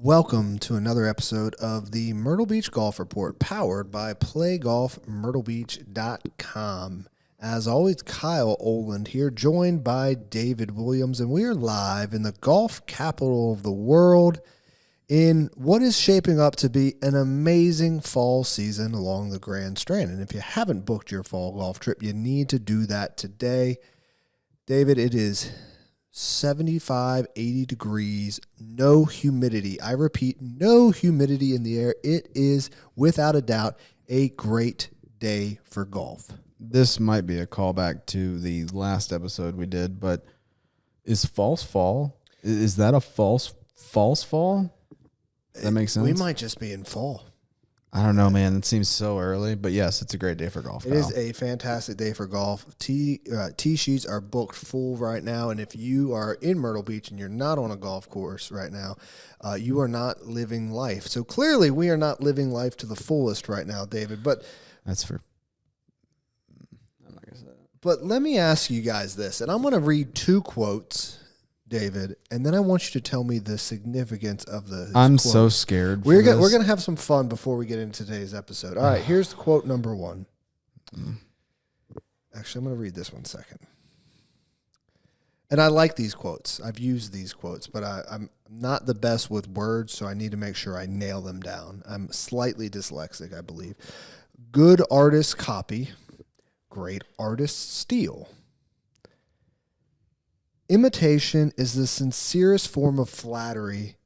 Welcome to another episode of the Myrtle Beach Golf Report, powered by PlayGolfMyrtleBeach.com. As always, Kyle Oland here, joined by David Williams, and we are live in the golf capital of the world in what is shaping up to be an amazing fall season along the Grand Strand. And if you haven't booked your fall golf trip, you need to do that today. David, it is 75, 80 degrees, no humidity. I repeat, no humidity in the air. It is, without a doubt, a great day for golf. This might be a callback to the last episode we did, but is false fall? Is that a false fall? That makes sense? We might just be in fall. I don't know, man. It seems so early, but yes, it's a great day for golf. It is a fantastic day for golf. Tee sheets are booked full right now, and if you are in Myrtle Beach and you're not on a golf course right now, you are not living life. So clearly, we are not living life to the fullest right now, David. But that's for. I'm not gonna say that. But let me ask you guys this, and I'm going to read two quotes, David, and then I want you to tell me the significance of the. I'm quote. so scared. We're gonna have some fun before we get into today's episode. All right, here's the quote number one. Actually, I'm going to read this one second. And I like these quotes. I've used these quotes, but I'm not the best with words, so I need to make sure I nail them down. I'm slightly dyslexic, I believe. Good artists copy, great artists steal. Imitation is the sincerest form of flattery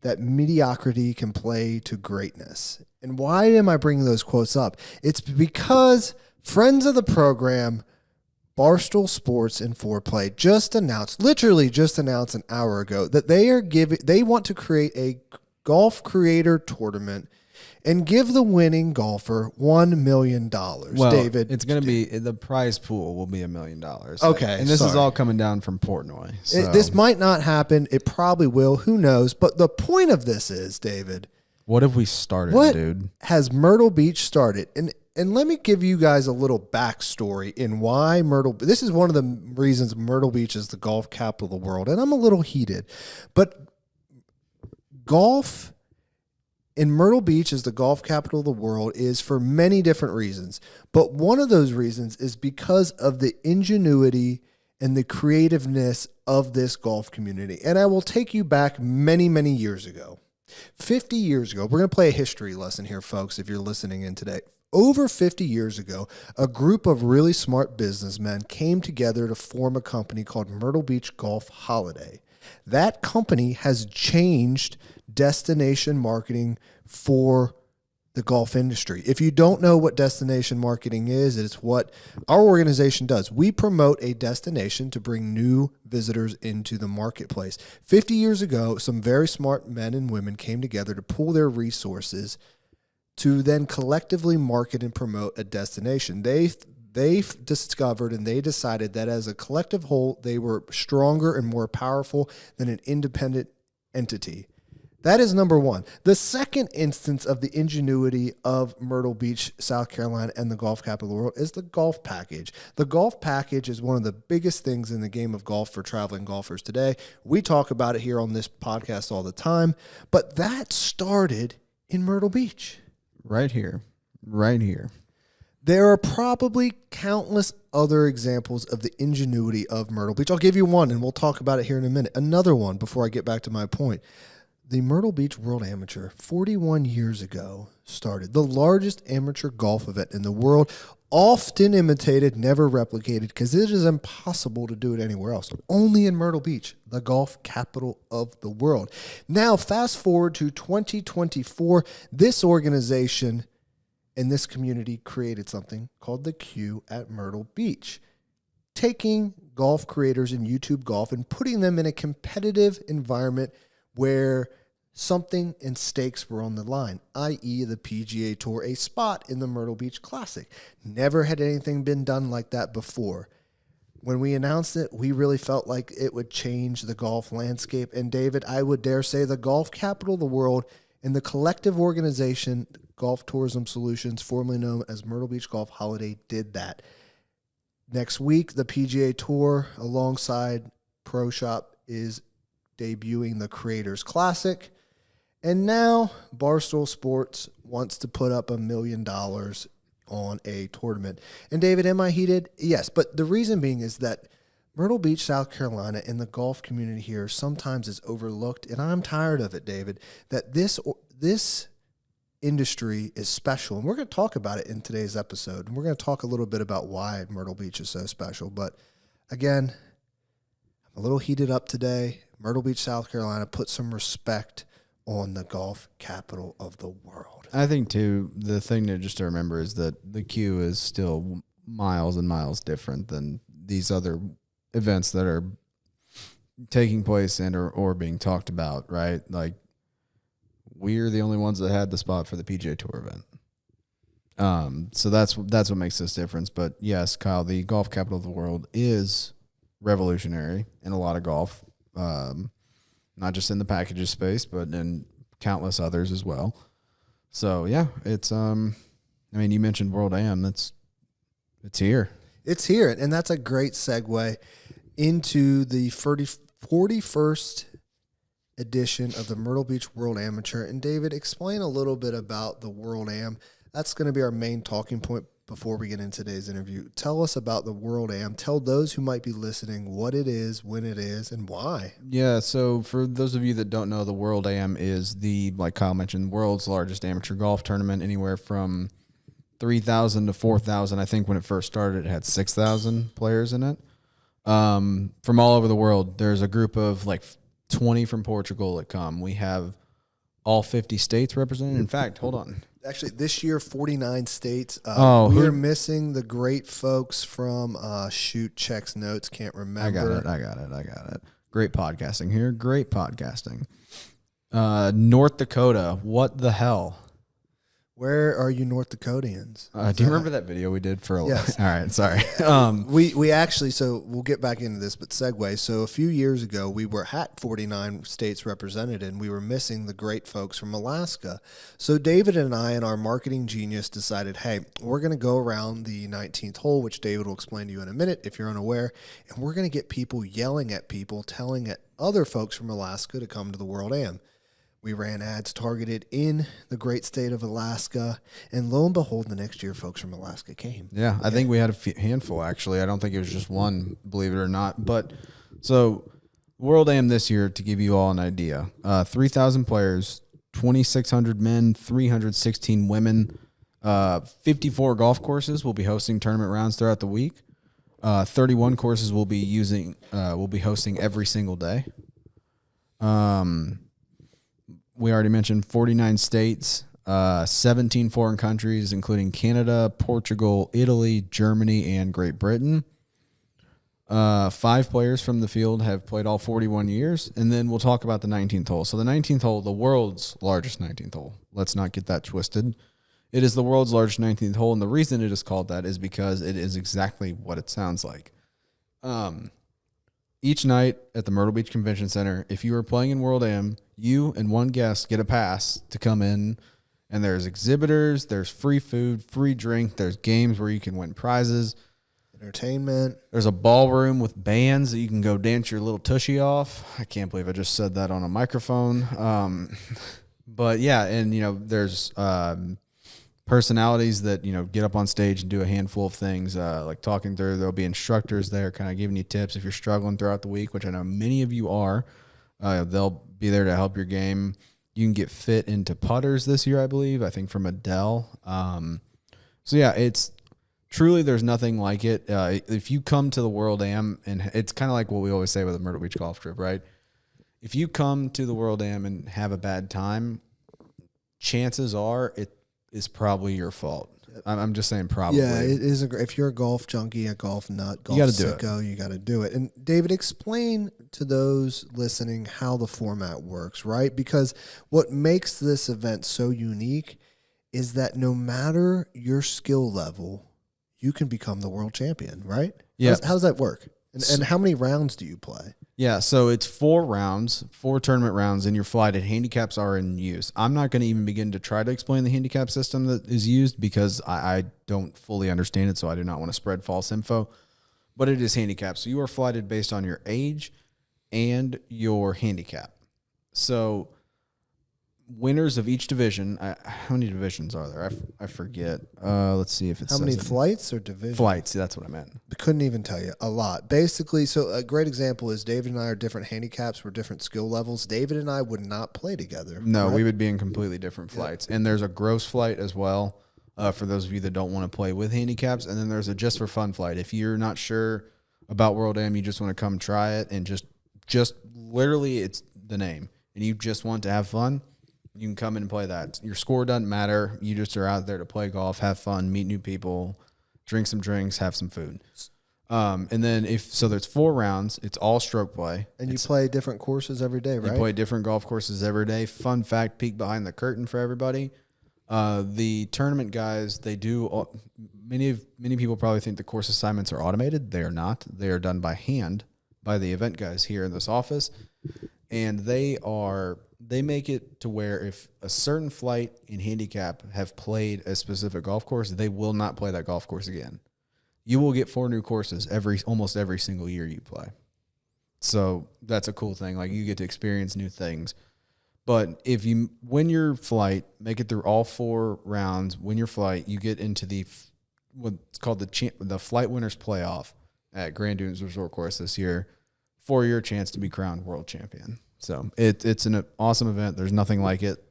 that mediocrity can play to greatness. And why am I bringing those quotes up? It's because friends of the program, Barstool Sports and Foreplay, literally just announced an hour ago that they want to create a golf creator tournament and give the winning golfer $1 million. Well, David, it's going to be, the prize pool will be $1 million. Okay. And this is all coming down from Portnoy. So. This might not happen. It probably will. Who knows? But the point of this is, David. What have we started, dude? Has Myrtle Beach started? And let me give you guys a little backstory in why this is one of the reasons Myrtle Beach is the golf capital of the world. And I'm a little heated. But golf in Myrtle Beach is the golf capital of the world is for many different reasons. But one of those reasons is because of the ingenuity and the creativeness of this golf community. And I will take you back many, many years ago. 50 years ago, we're going to play a history lesson here, folks, if you're listening in today. Over 50 years ago, a group of really smart businessmen came together to form a company called Myrtle Beach Golf Holiday. That company has changed destination marketing for the golf industry. If you don't know what destination marketing is, it's what our organization does. We promote a destination to bring new visitors into the marketplace. 50 years ago, some very smart men and women came together to pool their resources to then collectively market and promote a destination. They discovered and they decided that as a collective whole, they were stronger and more powerful than an independent entity. That is number one. The second instance of the ingenuity of Myrtle Beach, South Carolina, and the golf capital of the world is the golf package. The golf package is one of the biggest things in the game of golf for traveling golfers today. We talk about it here on this podcast all the time, but that started in Myrtle Beach. Right here. There are probably countless other examples of the ingenuity of Myrtle Beach. I'll give you one, and we'll talk about it here in a minute. Another one before I get back to my point. The Myrtle Beach World Amateur, 41 years ago, started the largest amateur golf event in the world, often imitated, never replicated, because it is impossible to do it anywhere else. Only in Myrtle Beach, the golf capital of the world. Now, fast forward to 2024, this organization and this community created something called the Q at Myrtle Beach, taking golf creators in YouTube golf and putting them in a competitive environment where something and stakes were on the line, i.e. the PGA Tour, a spot in the Myrtle Beach Classic. Never had anything been done like that before. When we announced it, we really felt like it would change the golf landscape. And David, I would dare say the golf capital of the world and the collective organization, Golf Tourism Solutions, formerly known as Myrtle Beach Golf Holiday, did that. Next week, the PGA Tour alongside Pro Shop is debuting the Creators Classic. And now Barstool Sports wants to put up $1 million on a tournament. And David, am I heated? Yes. But the reason being is that Myrtle Beach, South Carolina, and the golf community here sometimes is overlooked. And I'm tired of it, David, that this industry is special. And we're going to talk about it in today's episode. And we're going to talk a little bit about why Myrtle Beach is so special. But again, I'm a little heated up today. Myrtle Beach, South Carolina, put some respect on the golf capital of the world. I think, too, the thing to remember is that the Q is still miles and miles different than these other events that are taking place and or being talked about, right? Like, we're the only ones that had the spot for the PGA Tour event. So that's what makes this difference. But, yes, Kyle, the golf capital of the world is revolutionary in a lot of golf. Not just in the packages space, but in countless others as well. So yeah, it's I mean, you mentioned World Am. It's here. It's here, and that's a great segue into the 41st edition of the Myrtle Beach World Amateur. And David, explain a little bit about the World Am. That's going to be our main talking point before we get into today's interview. Tell us about the World Am. Tell those who might be listening what it is, when it is, and why. Yeah, so for those of you that don't know, the World Am is like Kyle mentioned, world's largest amateur golf tournament, anywhere from 3,000 to 4,000. I think when it first started, it had 6,000 players in it. From all over the world, there's a group of like 20 from Portugal that come. We have all 50 states represented. In fact, hold on. Actually, this year, 49 states. We're missing the great folks from Checks Notes. Can't remember. I got it. Great podcasting here. Great podcasting. North Dakota. What the hell? Where are you North Dakotians? Do you remember that video we did for a Yes. All right, sorry. We actually, so we'll get back into this, but segue. So a few years ago, we were at 49 states represented, and we were missing the great folks from Alaska. So David and I and our marketing genius decided, hey, we're going to go around the 19th hole, which David will explain to you in a minute if you're unaware, and we're going to get people yelling at people, telling other folks from Alaska to come to the World Am. We ran ads targeted in the great state of Alaska, and lo and behold, the next year, folks from Alaska came. Yeah, I think we had a handful, actually. I don't think it was just one, believe it or not. But so World Am this year, to give you all an idea, 3,000 players, 2,600 men, 316 women, 54 golf courses will be hosting tournament rounds throughout the week. 31 courses will be hosting every single day. We already mentioned 49 states, 17 foreign countries, including Canada, Portugal, Italy, Germany, and Great Britain. 5 players from the field have played all 41 years, and then we'll talk about the 19th hole. So the 19th hole, the world's largest 19th hole. Let's not get that twisted. It is the world's largest 19th hole, and the reason it is called that is because it is exactly what it sounds like. Each night at the Myrtle Beach Convention Center, if you are playing in World Am, you and one guest get a pass to come in, and there's exhibitors, there's free food, free drink, there's games where you can win prizes. Entertainment. There's a ballroom with bands that you can go dance your little tushy off. I can't believe I just said that on a microphone. But yeah, and there's personalities that get up on stage and do a handful of things, like talking through. There'll be instructors there kind of giving you tips if you're struggling throughout the week, which I know many of you are. They'll be there to help your game. You can get fit into putters this year, I believe, I think from Adele. So yeah, it's truly, there's nothing like it. If you come to the World Am, and it's kind of like what we always say with a Myrtle Beach golf trip, right? If you come to the World Am and have a bad time, chances are it is probably your fault. I'm just saying probably. Yeah, it is. If you're a golf junkie, a golf nut, golf sicko, you got to do it. And David, explain to those listening how the format works, right? Because what makes this event so unique is that no matter your skill level, you can become the world champion, right? Yeah. How does that work? And how many rounds do you play? Yeah, so it's 4 rounds, 4 tournament rounds, and your flighted handicaps are in use. I'm not going to even begin to try to explain the handicap system that is used because I don't fully understand it, so I do not want to spread false info. But it is handicapped. So you are flighted based on your age and your handicap. So winners of each division. How many divisions are there? I forget. Let's see if it's how many flights or divisions? Flights. That's what I meant. I couldn't even tell you. A lot. Basically, so a great example is David and I are different handicaps. We're different skill levels. David and I would not play together. No, right? we would be in completely different flights. And there's a gross flight as well for those of you that don't want to play with handicaps. And then there's a just for fun flight. If you're not sure about World Am, you just want to come try it and just literally it's the name. And you just want to have fun, you can come in and play that. Your score doesn't matter. You just are out there to play golf, have fun, meet new people, drink some drinks, have some food. And then there's 4 rounds. It's all stroke play. And you play different courses every day, right? You play different golf courses every day. Fun fact, peek behind the curtain for everybody. The tournament guys, they do many people probably think the course assignments are automated. They are not. They are done by hand by the event guys here in this office. And they make it to where if a certain flight in handicap have played a specific golf course, they will not play that golf course again. You will get 4 new courses almost every single year you play. So that's a cool thing. Like, you get to experience new things. But if you win your flight, make it through all 4 rounds, win your flight, you get into what's called the Flight Winners Playoff at Grand Dunes Resort Course this year for your chance to be crowned world champion. So it's an awesome event. There's nothing like it.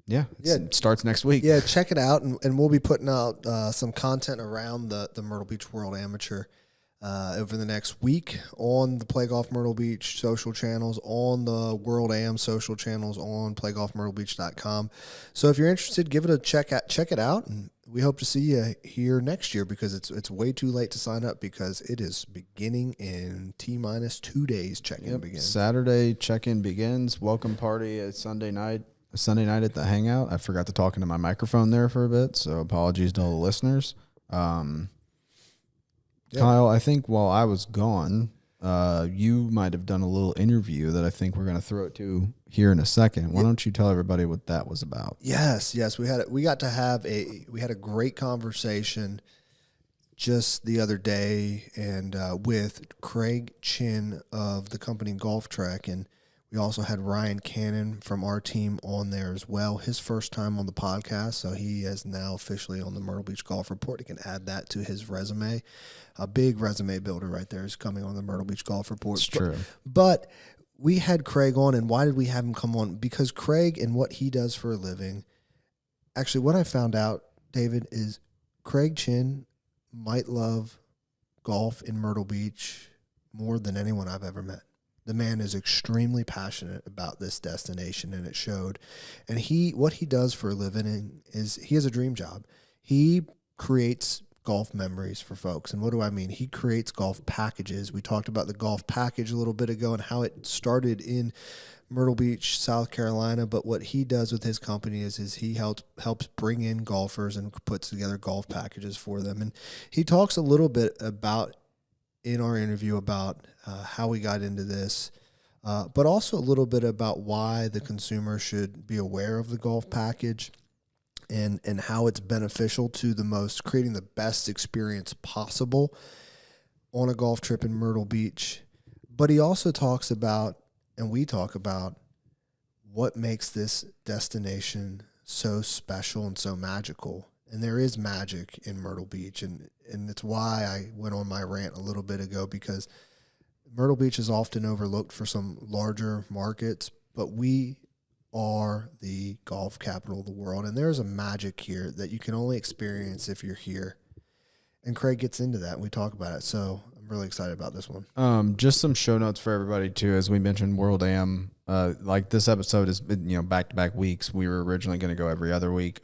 It starts next week. Yeah, check it out, and we'll be putting out some content around the Myrtle Beach World Amateur over the next week on the Play Golf Myrtle Beach social channels, on the World Am social channels, on playgolfmyrtlebeach.com. So if you're interested, give it a check it out, and we hope to see you here next year, because it's way too late to sign up, because it is beginning in T-minus 2 days. Check-in begins. Saturday check-in begins. Welcome party at Sunday night at the Hangout. I forgot to talk into my microphone there for a bit, so apologies to all the listeners. Kyle, I think while I was gone, you might have done a little interview that I think we're going to throw it to here in a second. Why don't you tell everybody what that was about? Yes. We had a great conversation just the other day, and with Craig Chinn of the company Golf Trek, and we also had Ryan Cannon from our team on there as well. His first time on the podcast, so he is now officially on the Myrtle Beach Golf Report. He can add that to his resume. A big resume builder right there is coming on the Myrtle Beach Golf Report. It's true. But we had Craig on, and why did we have him come on? Because Craig and what he does for a living, actually what I found out, David, is Craig Chinn might love golf in Myrtle Beach more than anyone I've ever met. The man is extremely passionate about this destination, and it showed. And what he does for a living is he has a dream job. He creates golf memories for folks. And what do I mean? He creates golf packages. We talked about the golf package a little bit ago and how it started in Myrtle Beach, South Carolina. But what he does with his company is he helps bring in golfers and puts together golf packages for them. And he talks a little bit about, in our interview, about how we got into this, but also a little bit about why the consumer should be aware of the golf package and how it's beneficial to creating the best experience possible on a golf trip in Myrtle Beach. But he also talks about, and we talk about, what makes this destination so special and so magical. And there is magic in Myrtle Beach, and it's why I went on my rant a little bit ago, because Myrtle Beach is often overlooked for some larger markets, but we are the golf capital of the world, and there's a magic here that you can only experience if you're here. And Craig gets into that, and we talk about it, so I'm really excited about this one. Just some show notes for everybody, too. As we mentioned, World Am, like this episode is, back-to-back weeks. We were originally going to go every other week.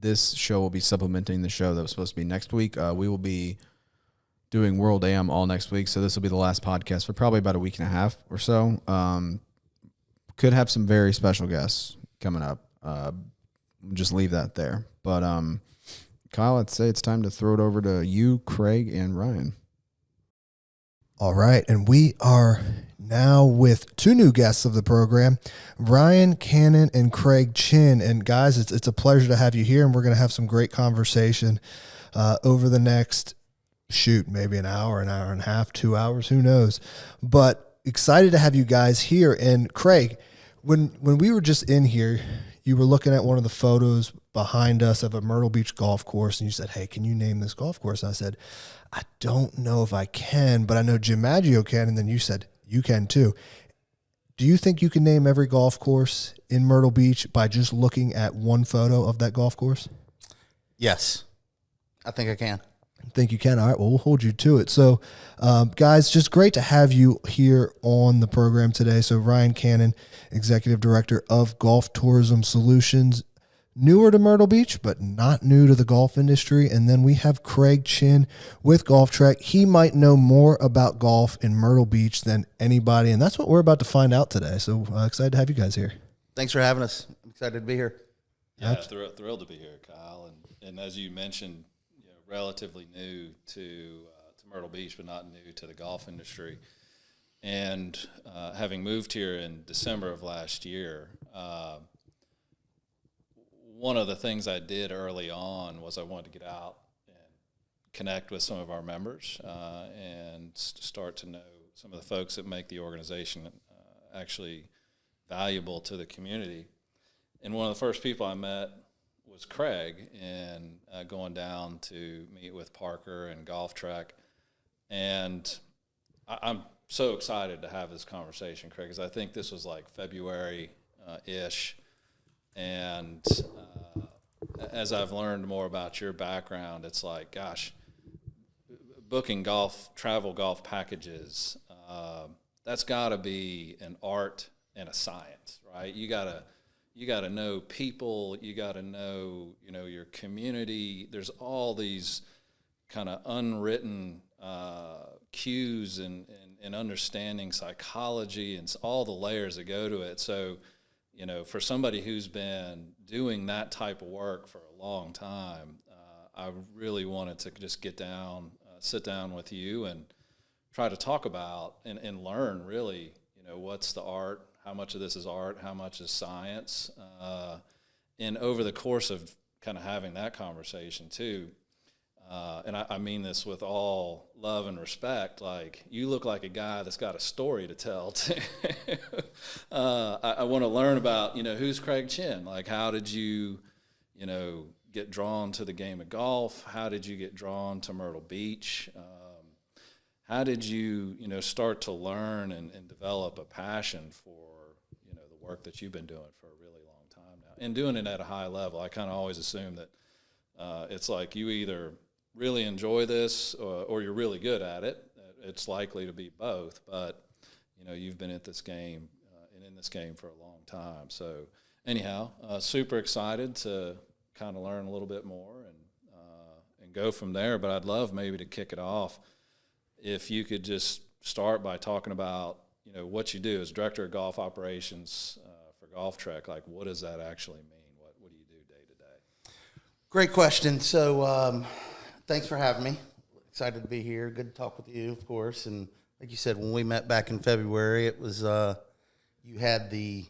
This show will be supplementing the show that was supposed to be next week. We will be doing World Am all next week, so this will be the last podcast for probably about a week and a half or so. Could have some very special guests coming up. Just leave that there. But Kyle, I'd say it's time to throw it over to you, Craig, and Ryan. All right, and we are now with 2 new guests of the program, Ryan Cannon and Craig Chinn. And guys, it's a pleasure to have you here, and we're going to have some great conversation over the next, maybe an hour and a half, 2 hours, who knows. But excited to have you guys here. And Craig, When we were just in here, you were looking at one of the photos behind us of a Myrtle Beach golf course, and you said, "Hey, can you name this golf course?" And I said, "I don't know if I can, but I know Jim Maggio can." And then you said, "You can too." Do you think you can name every golf course in Myrtle Beach by just looking at one photo of that golf course? Yes, I think I can. I think you can. All right, well, we'll hold you to it. So, guys, just great to have you here on the program today. So, Ryan Cannon, Executive Director of Golf Tourism Solutions, newer to Myrtle Beach, but not new to the golf industry. And then we have Craig Chinn with Golf Trek. He might know more about golf in Myrtle Beach than anybody, and that's what we're about to find out today. So, excited to have you guys here. Thanks for having us. I'm excited to be here. Yeah, thrilled to be here, Kyle. And as you mentioned, relatively new to Myrtle Beach, but not new to the golf industry. And having moved here in December of last year, one of the things I did early on was I wanted to get out and connect with some of our members and start to know some of the folks that make the organization actually valuable to the community. And one of the first people I met was Craig, and going down to meet with Parker and Golf Trek. And I'm so excited to have this conversation, Craig, because I think this was like February-ish. And as I've learned more about your background, it's like, gosh, booking travel golf packages, that's got to be an art and a science, right? You got to know people, you got to know, your community. There's all these kind of unwritten cues and understanding psychology and all the layers that go to it. So, for somebody who's been doing that type of work for a long time, I really wanted to just sit down with you and try to talk about and learn really, what's the art, how much of this is art, how much is science. And over the course of kind of having that conversation too, and I mean this with all love and respect, like, you look like a guy that's got a story to tell too. I want to learn about, who's Craig Chinn? Like, how did you, get drawn to the game of golf? How did you get drawn to Myrtle Beach? How did you, start to learn and develop a passion for, the work that you've been doing for a really long time now and doing it at a high level? I kind of always assume that it's like you either really enjoy this or you're really good at it. It's likely to be both, but, you've been at this game and in this game for a long time. So anyhow, super excited to kind of learn a little bit more and go from there. But I'd love maybe to kick it off if you could just start by talking about, what you do as Director of Golf Operations for Golf Trek. Like, what does that actually mean? What do you do day to day? Great question. So thanks for having me. Excited to be here. Good to talk with you, of course. And like you said, when we met back in February, it was you had the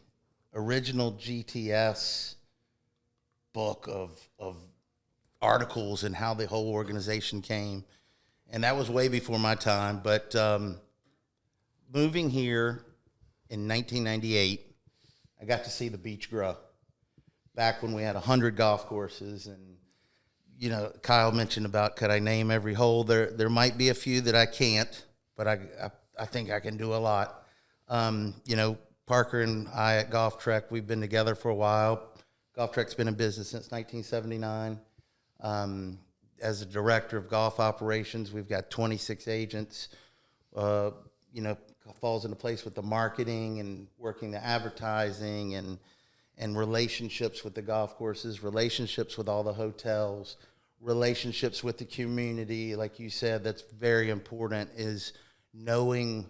original GTS book of articles and how the whole organization came. And that was way before my time. But moving here in 1998, I got to see the beach grow. Back when we had 100 golf courses, and Kyle mentioned about could I name every hole? There might be a few that I can't, but I think I can do a lot. Parker and I at Golf Trek, we've been together for a while. Golf Trek's been in business since 1979. As a director of golf operations, we've got 26 agents. Falls into place with the marketing and working the advertising and relationships with the golf courses, relationships with all the hotels, relationships with the community. Like you said, that's very important, is knowing,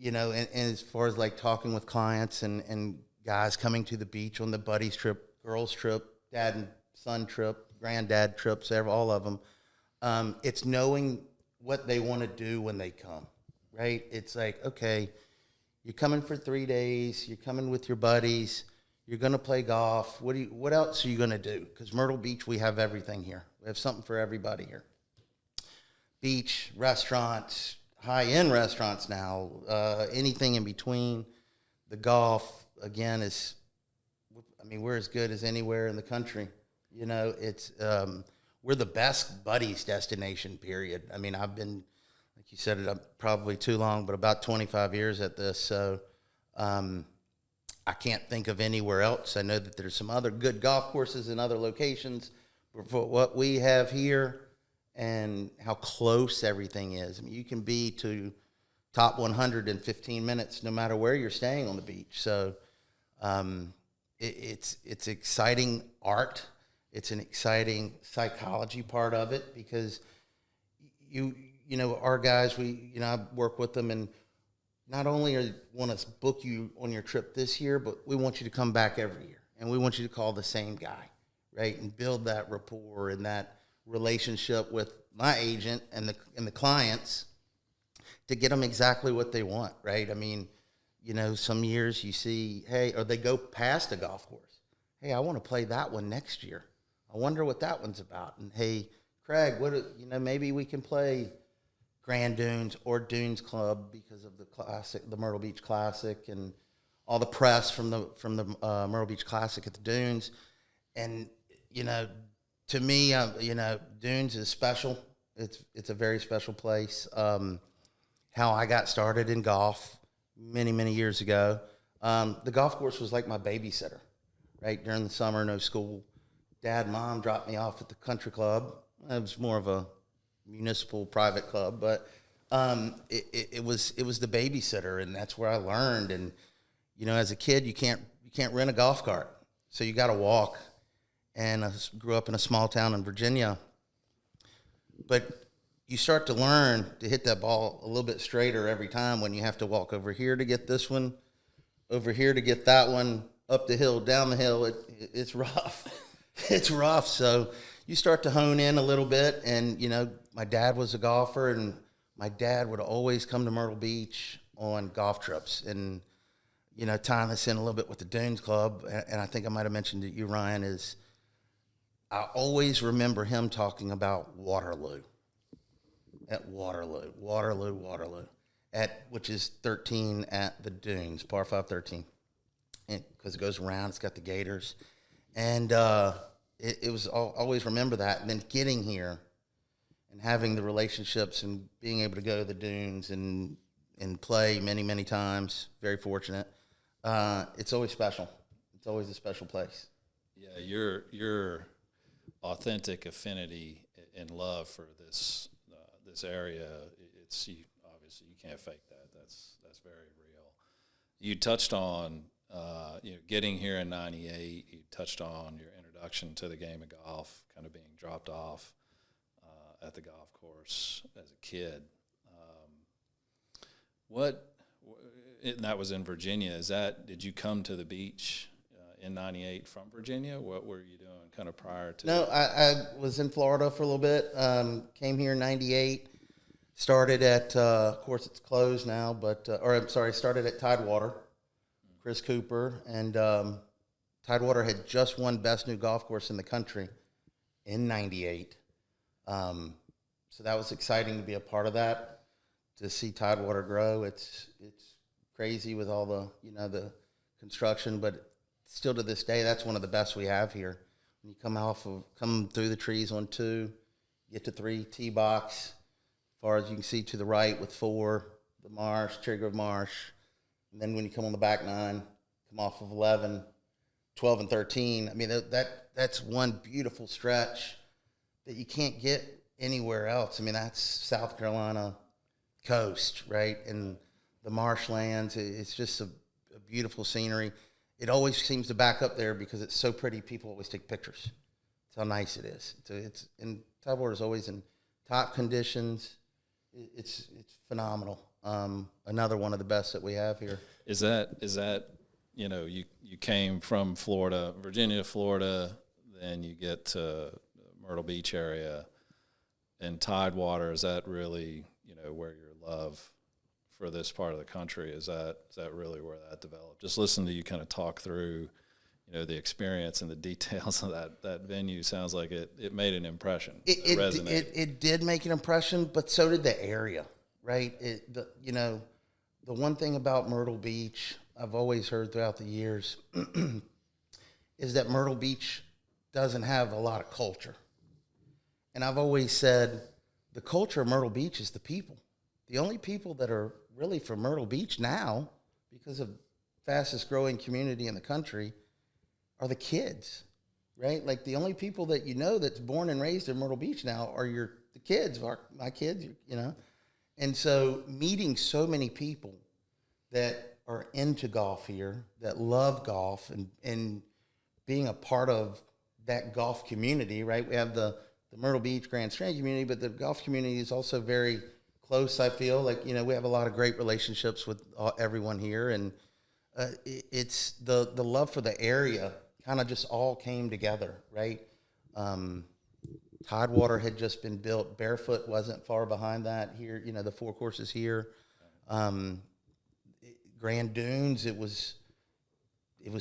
and as far as like talking with clients and guys coming to the beach on the buddies trip, girls trip, dad and son trip, granddad trips, all of them. It's knowing what they want to do when they come, right? It's like, okay, you're coming for 3 days, you're coming with your buddies, you're going to play golf. What else are you going to do? Because Myrtle Beach, we have everything here. We have something for everybody here. Beach, restaurants, high-end restaurants now, anything in between, the golf, again, we're as good as anywhere in the country. It's we're the best buddies destination, period. I mean, I've been, like you said, I'm probably too long, but about 25 years at this. So I can't think of anywhere else. I know that there's some other good golf courses in other locations, but for what we have here and how close everything is, I mean, you can be to top 100 in 15 minutes, no matter where you're staying on the beach. So it's exciting art. It's an exciting psychology part of it, because our guys, I work with them, and not only want to book you on your trip this year, but we want you to come back every year, and we want you to call the same guy, right, and build that rapport and that relationship with my agent and the clients to get them exactly what they want, right? I mean, some years you see, hey, or they go past a golf course. Hey, I want to play that one next year. I wonder what that one's about. And hey, Craig, maybe we can play Grand Dunes or Dunes Club because of the Myrtle Beach Classic, and all the press from the Myrtle Beach Classic at the Dunes. And to me, Dunes is special. It's a very special place. How I got started in golf many years ago, the golf course was like my babysitter, right? During the summer, no school. Dad and Mom dropped me off at the country club. It was more of a municipal private club, but it was the babysitter, and that's where I learned. And as a kid, you can't rent a golf cart, so you got to walk. And I grew up in a small town in Virginia, but you start to learn to hit that ball a little bit straighter every time when you have to walk over here to get this one, over here to get that one, up the hill, down the hill. It's rough. It's rough. So you start to hone in a little bit. And, my dad was a golfer, and my dad would always come to Myrtle Beach on golf trips. And, tying this in a little bit with the Dunes Club, and I think I might have mentioned to you, Ryan, is I always remember him talking about Waterloo. At Waterloo, which is 13 at the Dunes, par 5 13, because it goes around. It's got the gators, and it was always remember that. And then getting here and having the relationships and being able to go to the Dunes and play many times, very fortunate. It's always special. It's always a special place. Yeah, your authentic affinity and love for this area, obviously you can't fake that. That's very real. You touched on getting here in '98. You touched on your introduction to the game of golf, kind of being dropped off at the golf course as a kid. And that was in Virginia. Did you come to the beach in '98 from Virginia? What were you doing kind of prior to? No, I was in Florida for a little bit. Came here in '98. Started at, of course, it's closed now, started at Tidewater, Chris Cooper, and Tidewater had just won Best New Golf Course in the country in '98. So that was exciting to be a part of that, to see Tidewater grow. It's crazy with all the construction, but still to this day, that's one of the best we have here. When you come through the trees on 2, get to 3, tee box, as far as you can see to the right with 4, the marsh, Trigger Marsh. And then when you come on the back 9, come off of 11, 12 and 13. I mean, that's one beautiful stretch that you can't get anywhere else. I mean, that's South Carolina coast, right? And the marshlands, it's just a beautiful scenery. It always seems to back up there because it's so pretty. People always take pictures. That's how nice it is. And Tidewater is always in top conditions. It's phenomenal. Another one of the best that we have here. Is that you came from Florida, Virginia to Florida, then you get to Myrtle Beach area, and Tidewater, is that really where your love for this part of the country, is that really where that developed? Just listen to you kind of talk through the experience and the details of that venue. Sounds like it made an impression. It resonated. It did make an impression, but so did the area, right? The one thing about Myrtle Beach, I've always heard throughout the years is that Myrtle Beach doesn't have a lot of culture. And I've always said the culture of Myrtle Beach is the people. The only people that are really from Myrtle Beach now, because of fastest growing community in the country, are the kids, right? Like the only people that you know that's born and raised in Myrtle Beach now are the kids, my kids, you know. And so meeting so many people that are into golf here, that love golf, and being a part of that golf community, right? We have the Myrtle Beach Grand Strand community, but the golf community is also very close, I feel. Like, you know, we have a lot of great relationships with everyone here, and it's the love for the area kind of just all came together, right? Tidewater had just been built. Barefoot wasn't far behind that here, you know, the 4 courses here. Grand Dunes, it was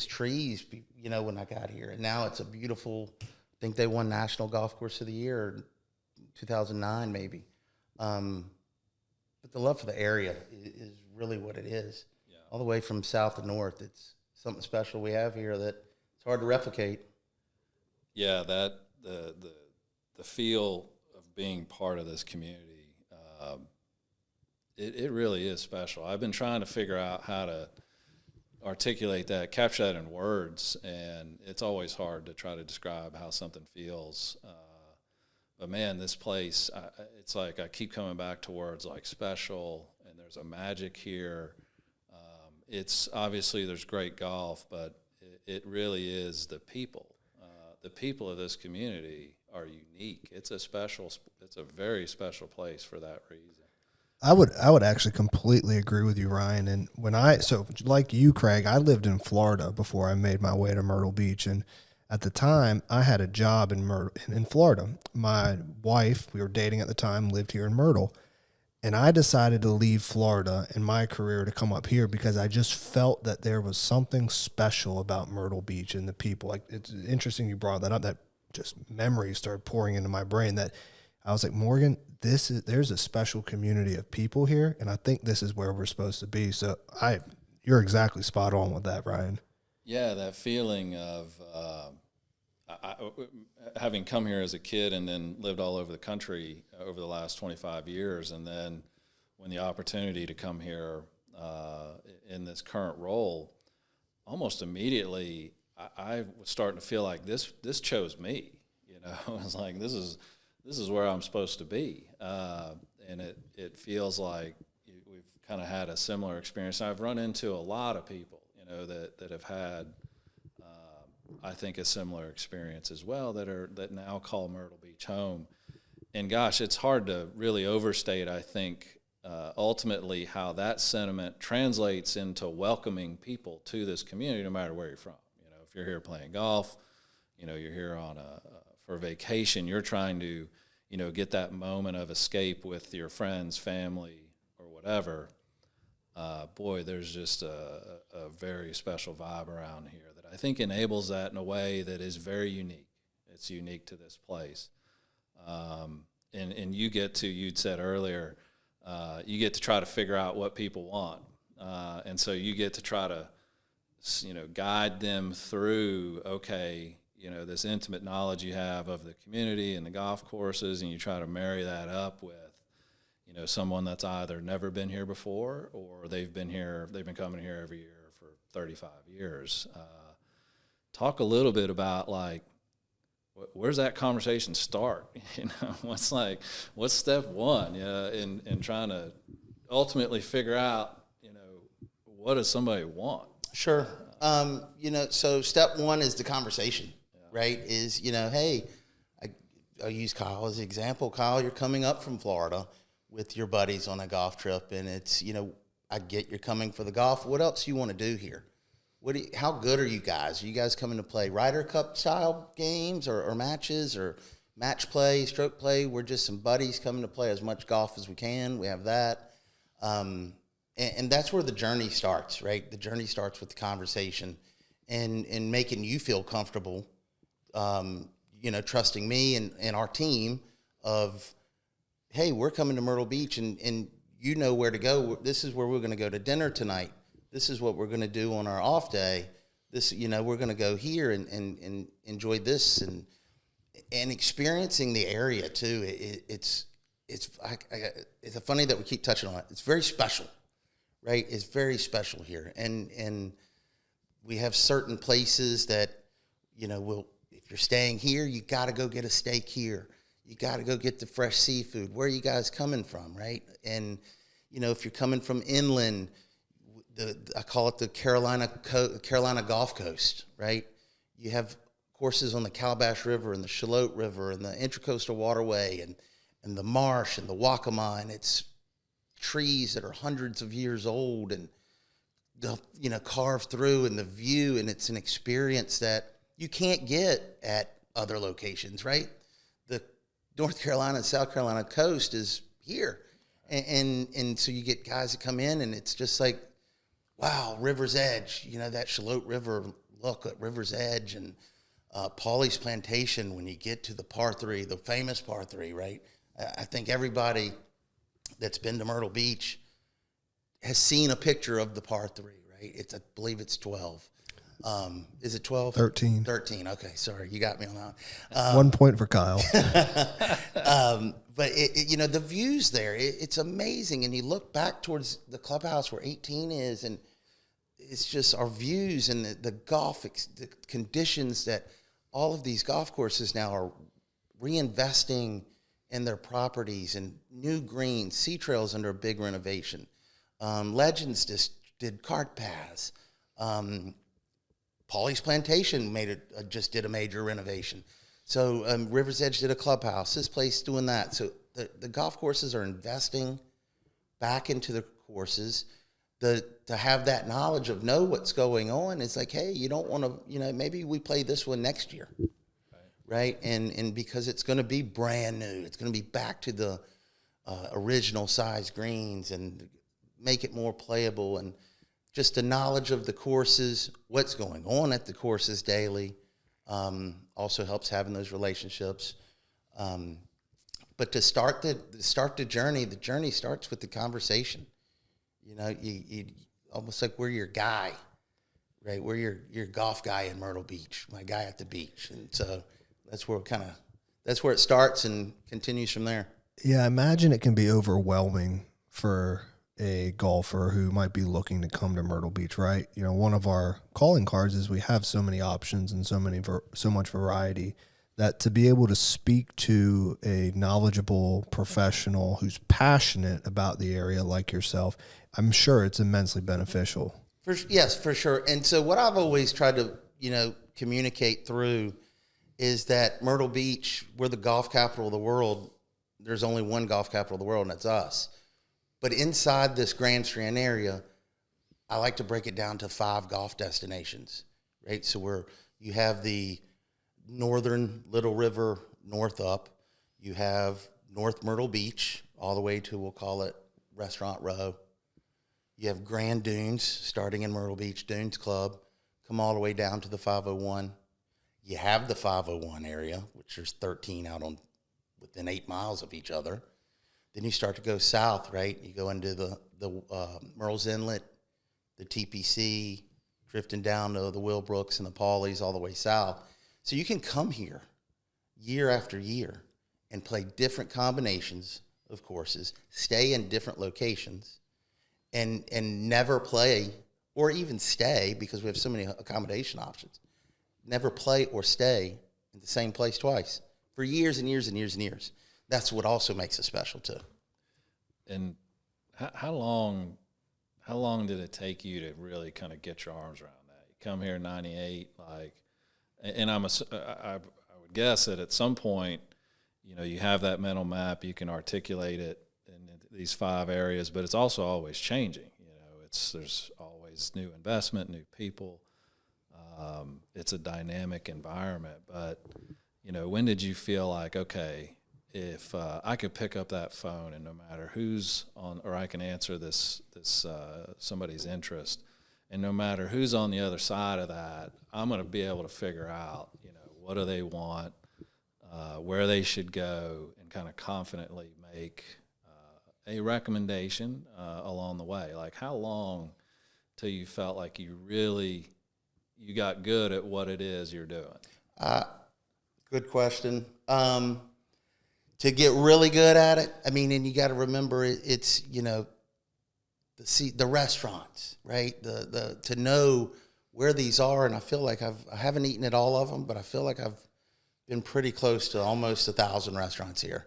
trees, you know, when I got here. And now it's a beautiful, I think they won National Golf Course of the Year in 2009 maybe. But the love for the area is really what it is. Yeah. All the way from south to north, it's something special we have here that it's hard to replicate. Yeah, that the feel of being part of this community, it really is special. I've been trying to figure out how to articulate that, capture that in words, and it's always hard to try to describe how something feels. But man, this place, it's like I keep coming back to words like special, and there's a magic here. It's obviously there's great golf, but it really is the people. The people of this community are unique. It's a very special place for that reason. I would actually completely agree with you, Ryan. And so like you, Craig, I lived in Florida before I made my way to Myrtle Beach. And at the time I had a job in Florida. My wife, we were dating at the time, lived here in Myrtle. And I decided to leave Florida in my career to come up here because I just felt that there was something special about Myrtle Beach and the people. Like, it's interesting you brought that up, that just memories started pouring into my brain that I was like, Morgan, there's a special community of people here, and I think this is where we're supposed to be. So you're exactly spot on with that, Ryan. Yeah, that feeling of having come here as a kid and then lived all over the country over the last 25 years, and then when the opportunity to come here in this current role, almost immediately I was starting to feel like this chose me. You know, I was like, this is where I'm supposed to be, and it feels like we've kind of had a similar experience. I've run into a lot of people, you know, that have had, I think, a similar experience as well that now call Myrtle Beach home. And gosh, it's hard to really overstate, I think, ultimately how that sentiment translates into welcoming people to this community, no matter where you're from. You know, if you're here playing golf, you know, you're here on for vacation, you're trying to, you know, get that moment of escape with your friends, family, or whatever. Boy, there's just a very special vibe around here that I think enables that in a way that is very unique. It's unique to this place. And you'd said earlier, you get to try to figure out what people want. And so you get to try to, you know, guide them through, okay, you know, this intimate knowledge you have of the community and the golf courses, and you try to marry that up with, you know, someone that's either never been here before or they've been coming here every year for 35 years. Talk a little bit about, like, where's that conversation start? You know, what's step one? In trying to ultimately figure out, you know, what does somebody want? Sure. You know, so step one is the conversation, right? Is, you know, hey, I'll use Kyle as an example. Kyle, you're coming up from Florida with your buddies on a golf trip, and it's, you know, I get you're coming for the golf. What else you want to do here? How good are you guys? Are you guys coming to play Ryder Cup style games or matches or match play, stroke play? We're just some buddies coming to play as much golf as we can. We have that. And that's where the journey starts, right? The journey starts with the conversation and making you feel comfortable, you know, trusting me and our team of, hey, we're coming to Myrtle Beach and you know where to go. This is where we're going to go to dinner tonight. this is what we're going to do on our off day. This, we're going to go here and enjoy this and experiencing the area too. It's funny that we keep touching on it. It's very special, right? It's very special here. And we have certain places that, if you're staying here, you got to go get a steak here. You got to go get the fresh seafood. Where are you guys coming from, right? And, if you're coming from inland, I call it the Carolina Gulf Coast, right? You have courses on the Calabash River and the Shallotte River and the Intracoastal Waterway and the marsh and the Waccamaw, and it's trees that are hundreds of years old and carved through, and the view, and it's an experience that you can't get at other locations, right? The North Carolina and South Carolina coast is here, and so you get guys that come in, and it's just like, wow, River's Edge, that Shallotte River look at River's Edge, and Pauley's Plantation when you get to the par 3, the famous par 3, right? I think everybody that's been to Myrtle Beach has seen a picture of the par 3, right? I believe it's 12. Is it 12? 13. 13. Okay, sorry, you got me on that. 1 point for Kyle. But the views there, it's amazing. And you look back towards the clubhouse where 18 is, and it's just our views and the golf the conditions that all of these golf courses now are reinvesting in their properties, and new greens, sea trails under a big renovation. Legends just did cart paths. Pauley's Plantation just did a major renovation. So River's Edge did a clubhouse. This place doing that. So the golf courses are investing back into the courses. To have that knowledge of know what's going on is like, hey, you don't want to, maybe we play this one next year, right? And because it's going to be brand new, it's going to be back to the original size greens and make it more playable, and just the knowledge of the courses, what's going on at the courses daily, also helps having those relationships. But to start the journey starts with the conversation. You almost like we're your guy, right? We're your golf guy in Myrtle Beach, my guy at the beach, and so that's where it starts and continues from there. Yeah, I imagine it can be overwhelming for a golfer who might be looking to come to Myrtle Beach, right? One of our calling cards is we have so many options and so much variety that to be able to speak to a knowledgeable professional who's passionate about the area like yourself, I'm sure it's immensely beneficial. Yes, for sure. And so what I've always tried to, communicate through is that Myrtle Beach, we're the golf capital of the world. There's only one golf capital of the world, and that's us. But inside this Grand Strand area, I like to break it down to 5 golf destinations, right? So you have the northern Little River north up. You have North Myrtle Beach all the way to, we'll call it Restaurant Row. You have Grand Dunes starting in Myrtle Beach, Dunes Club, come all the way down to the 501. You have the 501 area, which there's 13 out within 8 miles of each other. Then you start to go south, right? You go into the Murrells Inlet, the TPC, drifting down to the Willbrooks and the Pauleys all the way south. So you can come here year after year and play different combinations of courses, stay in different locations, and never play or even stay, because we have so many accommodation options, never play or stay in the same place twice for years and years and years and years. That's what also makes it special too. And how long did it take you to really kind of get your arms around that? You come here in '98, and I would guess that at some point, you have that mental map, you can articulate it in these 5 areas, but it's also always changing. There's always new investment, new people. It's a dynamic environment, but when did you feel like, okay, if I could pick up that phone and no matter who's on, or I can answer this somebody's interest, and no matter who's on the other side of that, I'm going to be able to figure out, what do they want, where they should go, and kind of confidently make a recommendation along the way. Like, how long till you felt like you got good at what it is you're doing? Good question. To get really good at it, I mean, and you got to remember it's, the restaurants, right? The to know where these are, and I feel like I haven't eaten at all of them, but I feel like I've been pretty close to almost 1,000 restaurants here,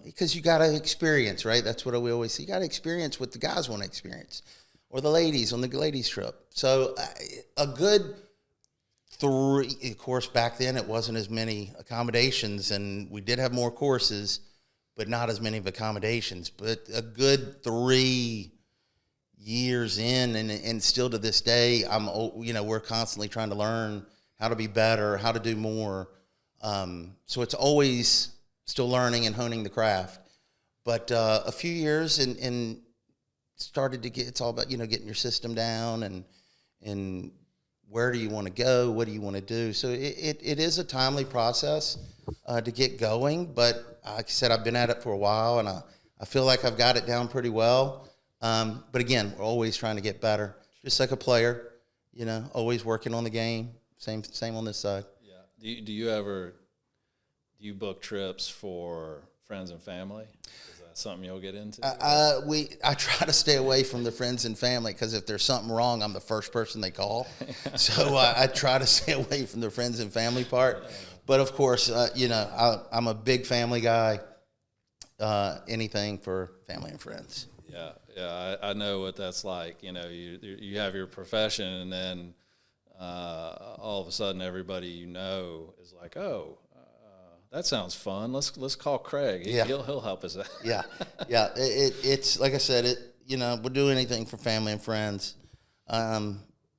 because you got to experience, right? That's what we always say. You got to experience what the guys want to experience, or the ladies on the ladies trip. So a good 3, of course, back then it wasn't as many accommodations, and we did have more courses, but not as many of accommodations. But a good 3 years in, and still to this day, we're constantly trying to learn how to be better, how to do more. So it's always still learning and honing the craft. But a few years and started to get, it's all about, getting your system down and where do you want to go? What do you want to do? So it is a timely process to get going. But like I said, I've been at it for a while, and I feel like I've got it down pretty well. But again, we're always trying to get better, just like a player, always working on the game. Same on this side. Yeah. Do you book trips for friends and family? Is that something you'll get into? I try to stay away from the friends and family, because if there's something wrong, I'm the first person they call. So I try to stay away from the friends and family part. But of course, I'm a big family guy. Anything for family and friends. Yeah, I know what that's like. You have your profession, and then all of a sudden, everybody is like, "Oh, that sounds fun. Let's call Craig. He'll help us out." Yeah. It's like I said. We'll do anything for family and friends.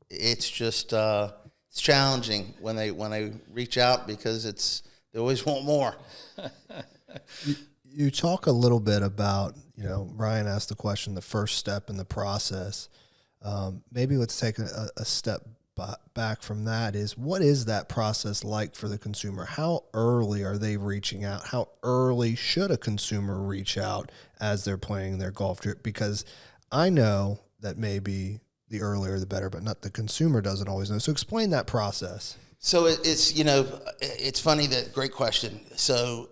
It's just it's challenging when they reach out, because they always want more. You talk a little bit about, Ryan asked the question, the first step in the process. Maybe let's take a step back from that. What is that process like for the consumer? How early are they reaching out? How early should a consumer reach out as they're planning their golf trip? Because I know that maybe the earlier the better, but not the consumer doesn't always know. So explain that process. So it's funny, great question. So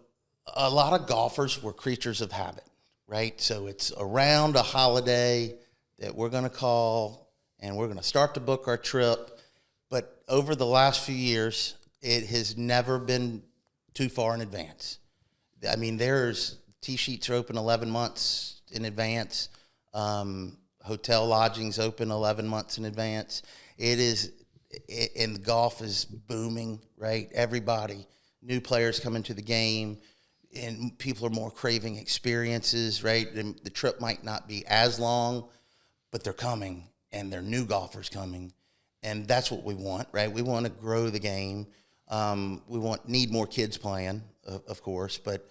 a lot of golfers were creatures of habit, right? So it's around a holiday that we're going to call, and we're going to start to book our trip. But over the last few years, it has never been too far in advance. I mean, there's tee sheets are open 11 months in advance. Hotel lodgings open 11 months in advance. And golf is booming, right? Everybody, new players coming to the game. And people are more craving experiences, right? And the trip might not be as long, but they're coming, and they're new golfers coming. And that's what we want, right? We want to grow the game. We need more kids playing, of course, but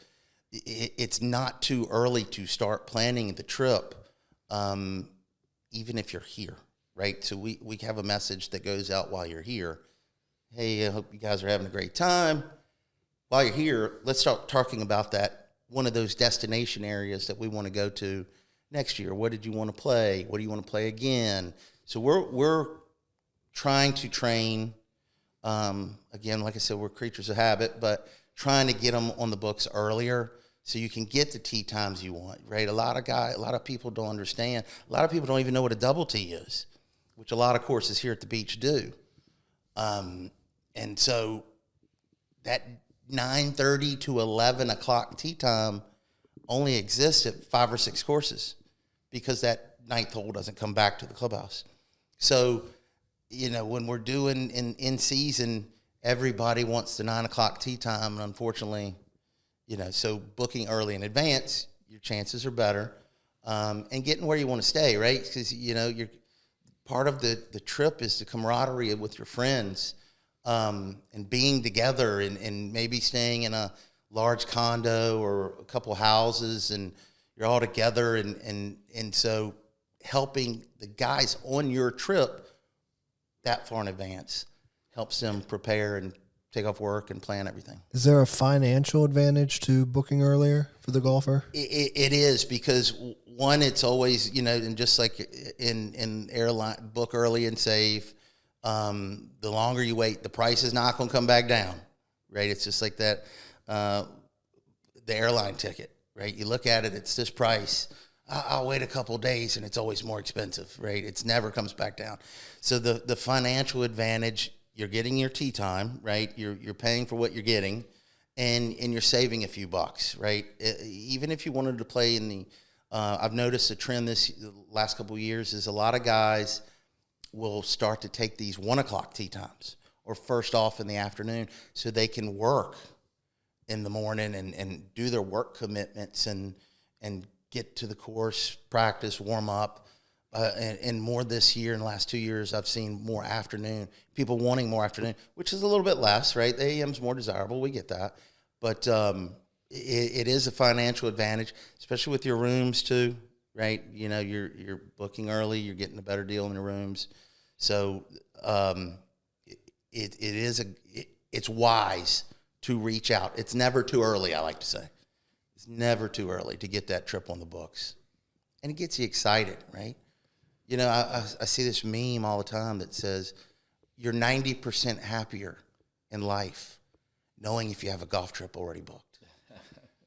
it's not too early to start planning the trip, even if you're here, right? So we have a message that goes out while you're here. Hey, I hope you guys are having a great time. While you're here, let's start talking about that, one of those destination areas that we want to go to next year. What did you want to play? What do you want to play again? So we're trying to train, again, like I said, we're creatures of habit, but trying to get them on the books earlier so you can get the tee times you want, right? A lot of people don't understand. A lot of people don't even know what a double tee is, which a lot of courses here at the beach do. And so that 9:30 to 11 o'clock tee time only exists at 5 or 6 courses, because that 9th hole doesn't come back to the clubhouse. So, when we're doing in season, everybody wants the 9 o'clock tee time, and unfortunately, so booking early in advance, your chances are better, and getting where you want to stay, right? Because you're part of the trip is the camaraderie with your friends. And being together, and maybe staying in a large condo or a couple houses, and you're all together, and so helping the guys on your trip that far in advance helps them prepare and take off work and plan everything. Is there a financial advantage to booking earlier for the golfer? It is, because one, it's always, and just like in airline, book early and save. The longer you wait, the price is not going to come back down, right? It's just like that, the airline ticket, right? You look at it, it's this price. I'll wait a couple of days, and it's always more expensive, right? It's never comes back down. So the financial advantage, you're getting your tee time, right? You're paying for what you're getting, and you're saving a few bucks, right? Even if you wanted to play in the, I've noticed a trend the last couple of years is a lot of guys will start to take these 1 o'clock tee times or first off in the afternoon so they can work in the morning and do their work commitments and get to the course, practice, warm up. And more this year, in the last 2 years, I've seen more afternoon, people wanting more afternoon, which is a little bit less, right? The AM's more desirable. We get that. But it is a financial advantage, especially with your rooms too, right? You're booking early, you're getting a better deal in the rooms. So it's wise to reach out. It's never too early, I like to say. It's never too early to get that trip on the books. And it gets you excited, right? I see this meme all the time that says you're 90% happier in life knowing if you have a golf trip already booked.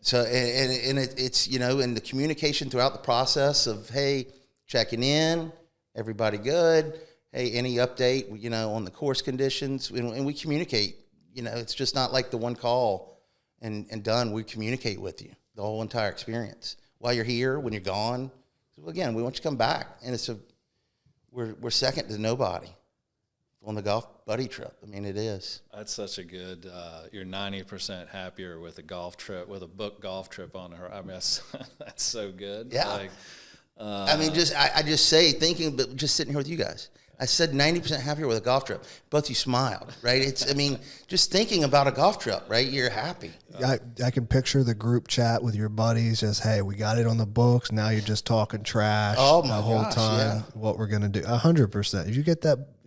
So, it's, and the communication throughout the process of, hey, checking in, everybody good, hey, any update, on the course conditions, and we communicate. It's just not like the one call and done. We communicate with you the whole entire experience while you're here, when you're gone. So again, we want you to come back, and we're second to nobody on the golf buddy trip. I mean, it is. That's such a good. You're 90% happier with a golf trip, with a booked golf trip on her. I mean, that's so good. Yeah. I just say, thinking, but just sitting here with you guys. I said 90% happier with a golf trip. Both you smiled, right? Just thinking about a golf trip, right? You're happy. I can picture the group chat with your buddies. Just, hey, we got it on the books. Now you're just talking trash the whole time. Yeah. What we're gonna do? 100%. If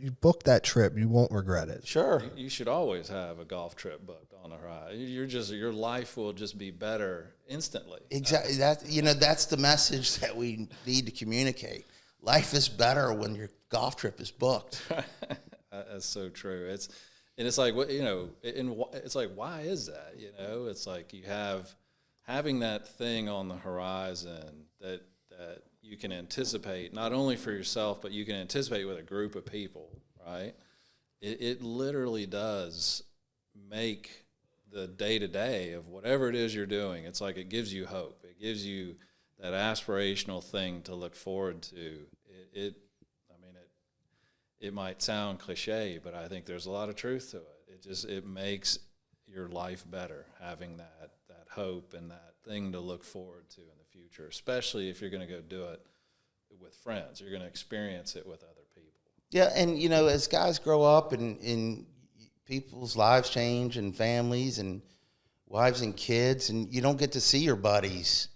you book that trip, you won't regret it. Sure. You should always have a golf trip booked on the horizon. Your life will just be better instantly. Exactly. That's the message that we need to communicate. Life is better when your golf trip is booked. That's so true. It's like, it's like, why is that? It's like you having that thing on the horizon that you can anticipate, not only for yourself, but you can anticipate with a group of people, right? It literally does make the day-to-day of whatever it is you're doing. It's like it gives you hope. It gives you that aspirational thing to look forward to. It might sound cliche, but I think there's a lot of truth to it. It makes your life better, having that hope and that thing to look forward to in the future, especially if you're going to go do it with friends. You're going to experience it with other people. Yeah, and, as guys grow up and people's lives change and families and wives and kids, and you don't get to see your buddies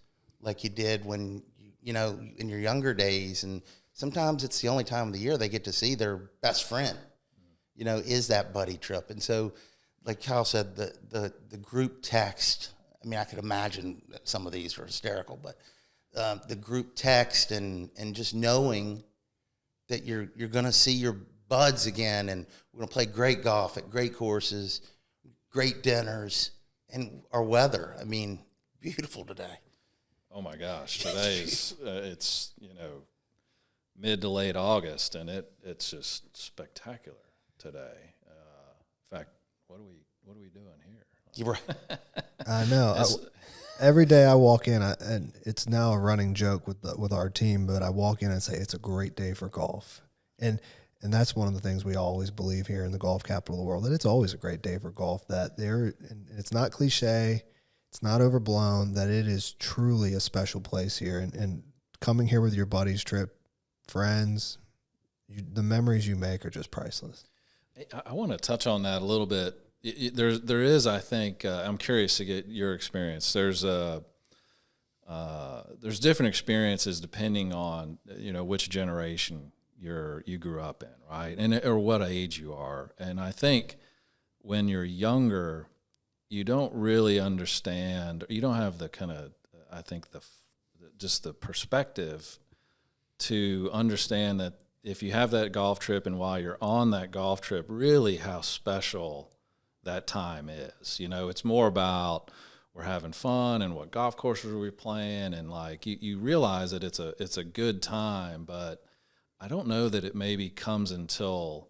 like you did when, in your younger days. And sometimes it's the only time of the year they get to see their best friend, is that buddy trip. And so, like Kyle said, the group text, I could imagine that some of these are hysterical, but the group text and just knowing that you're going to see your buds again, and we're going to play great golf at great courses, great dinners, and our weather. Beautiful today. Oh my gosh, today's it's mid to late August, and it's just spectacular today. In fact, what are we doing here? You're right. I know. Every day I walk in, and it's now a running joke with our team, but I walk in and say it's a great day for golf, and that's one of the things we always believe here in the golf capital of the world, that it's always a great day for golf. That and it's not cliche, it's not overblown. That it is truly a special place here, and coming here with your buddies trip, friends, the memories you make are just priceless. I want to touch on that a little bit. There is, I think, I'm curious to get your experience. There's different experiences depending on which generation you grew up in, right, or what age you are. And I think when you're younger, you don't really understand. You don't have the kind of, I think, just the perspective to understand that if you have that golf trip, and while you're on that golf trip, really how special that time is. You know, it's more about we're having fun and what golf courses are we playing, and like you realize that it's a good time, but I don't know that it maybe comes until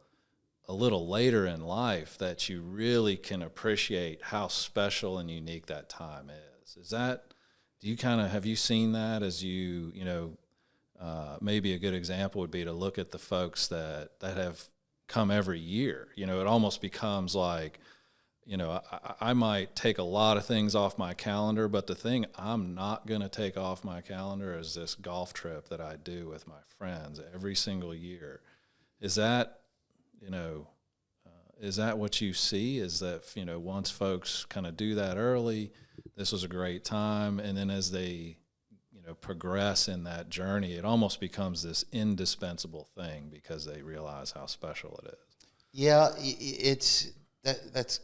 a little later in life that you really can appreciate how special and unique that time is. Is that, do you kind of, have you seen that as you know, maybe a good example would be to look at the folks that have come every year. You know, it almost becomes like, you know, I might take a lot of things off my calendar, but the thing I'm not going to take off my calendar is this golf trip that I do with my friends every single year. Is that, you know, is that what you see? Is that, you know, once folks kind of do that early, this was a great time, and then as they, you know, progress in that journey, it almost becomes this indispensable thing because they realize how special it is. Yeah, it's that's.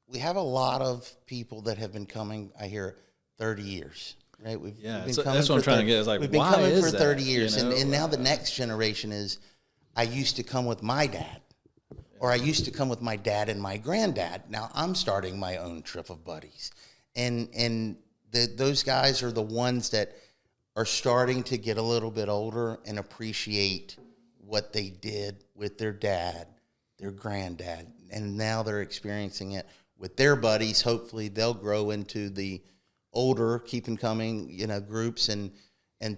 We have a lot of people that have been coming, I hear, 30 years, right? We've been that's coming what I'm trying to get. It's like, we've been why coming is for that, 30 years, you know? and now the next generation is, I used to come with my dad, or I used to come with my dad and my granddad. Now I'm starting my own trip of buddies, and those guys are the ones that are starting to get a little bit older and appreciate what they did with their dad, their granddad, and now they're experiencing it with their buddies. Hopefully they'll grow into the older, keep them coming, you know, groups and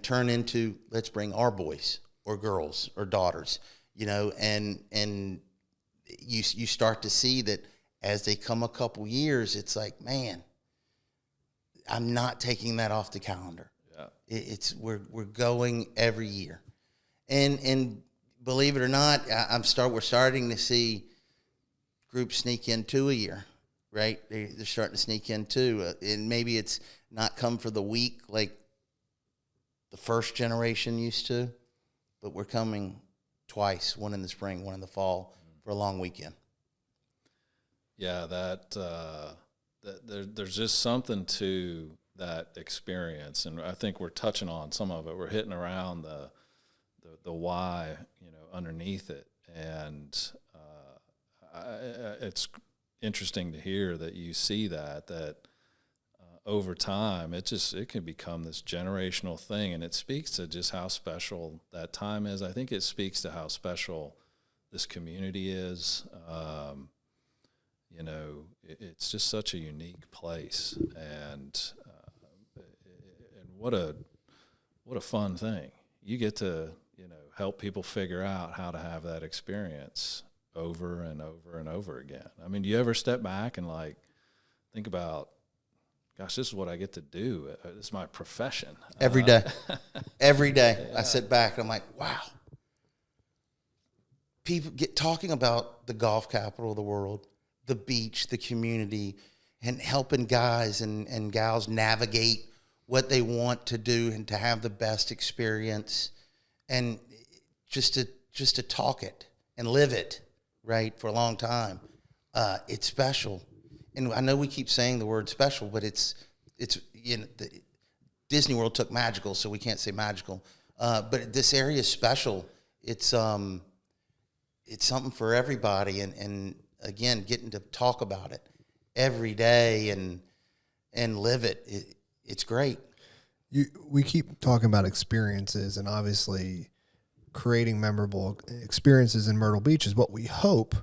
turn into, let's bring our boys or girls or daughters, you know, and you start to see that as they come a couple years, it's like, man, I'm not taking that off the calendar. Yeah. We're going every year. And believe it or not, we're starting to see groups sneak in 2 a year. Right, they're starting to sneak in too, and maybe it's not come for the week like the first generation used to, but we're coming twice, one in the spring, one in the fall, for a long weekend. Yeah, there's just something to that experience, and I think we're touching on some of it. We're hitting around the why, you know, underneath it, and it's interesting to hear that you see that over time it can become this generational thing, and it speaks to just how special that time is. I think it speaks to how special this community is. You know, it's just such a unique place, and what a fun thing. You get to, you know, help people figure out how to have that experience over and over and over again. I mean, do you ever step back and like think about, gosh, this is what I get to do. This is my profession. Every day. Every day. Yeah. I sit back and I'm like, wow. People get talking about the golf capital of the world, the beach, the community, and helping guys and gals navigate what they want to do and to have the best experience, and just to talk it and live it, right, for a long time. It's special. And I know we keep saying the word special, but it's you know, Disney World took magical, so we can't say magical. But this area is special. It's something for everybody, and again, getting to talk about it every day and live it. It's great. We keep talking about experiences, and obviously creating memorable experiences in Myrtle Beach is what we hope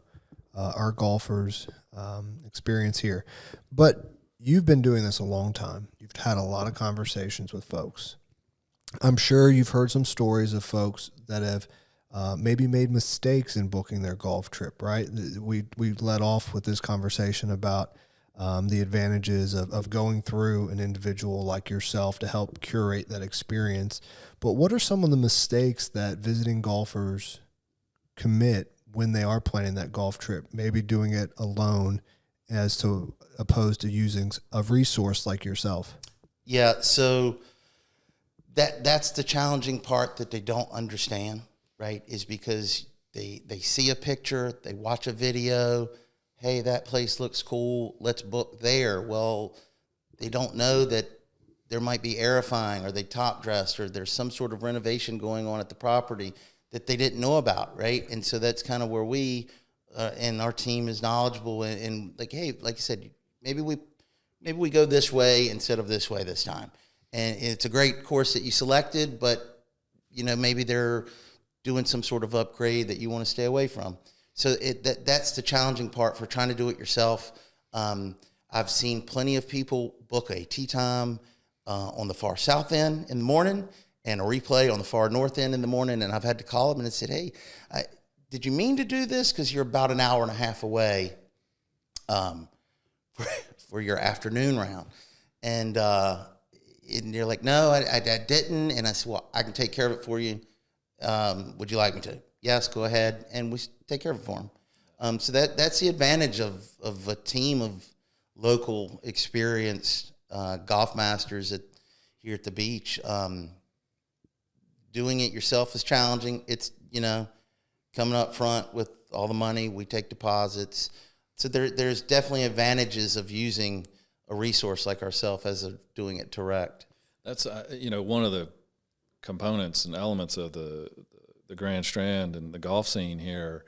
our golfers experience here. But you've been doing this a long time. You've had a lot of conversations with folks. I'm sure you've heard some stories of folks that have maybe made mistakes in booking their golf trip, right? We led off with this conversation about the advantages of going through an individual like yourself to help curate that experience. But what are some of the mistakes that visiting golfers commit when they are planning that golf trip, maybe doing it alone as opposed to using a resource like yourself? Yeah, so that's the challenging part that they don't understand, right, is because they see a picture, they watch a video, hey, that place looks cool, let's book there. Well, they don't know that there might be aerifying, or they top dressed, or there's some sort of renovation going on at the property that they didn't know about, right? And so that's kind of where we and our team is knowledgeable and like, hey, like I said, maybe we go this way instead of this way this time. And it's a great course that you selected, but maybe they're doing some sort of upgrade that you want to stay away from. So that's the challenging part for trying to do it yourself. I've seen plenty of people book a tee time on the far south end in the morning and a replay on the far north end in the morning, and I've had to call them and said, hey, did you mean to do this? Because you're about an hour and a half away for your afternoon round. And they're like, no, I didn't. And I said, well, I can take care of it for you. Would you like me to? Yes, go ahead. And we take care of it for them. So that's the advantage of a team of local experienced golf masters here at the beach. Doing it yourself is challenging. It's, coming up front with all the money, we take deposits. So there's definitely advantages of using a resource like ourselves as of doing it direct. That's, one of the components and elements of the Grand Strand and the golf scene here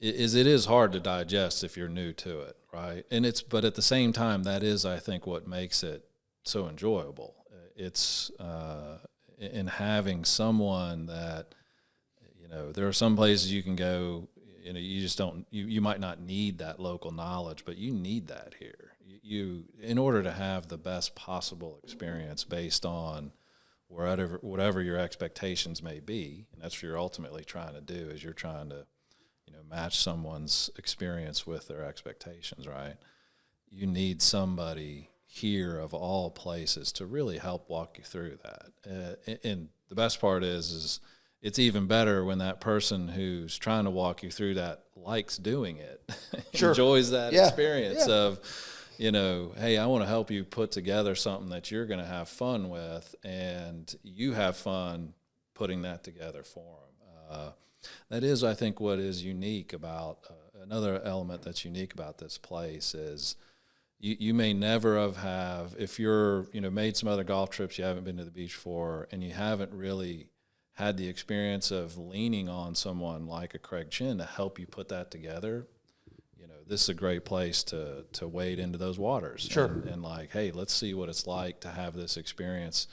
is it is hard to digest if you're new to it, right? But at the same time, that is, I think, what makes it so enjoyable. It's in having someone that, there are some places you can go, you just don't, you might not need that local knowledge, but you need that here. You in order to have the best possible experience based on whatever your expectations may be, and that's what you're ultimately trying to do, is you're trying to, match someone's experience with their expectations, right? You need somebody here of all places to really help walk you through that. And the best part is it's even better when that person who's trying to walk you through that likes doing it, sure. Enjoys that experience of, hey, I want to help you put together something that you're going to have fun with, and you have fun putting that together for them. That is, I think, what is unique about another element that's unique about this place is you may never have if you're, made some other golf trips, you haven't been to the beach before, and you haven't really had the experience of leaning on someone like a Craig Chinn to help you put that together. This is a great place to wade into those waters. Sure. And like, hey, let's see what it's like to have this experience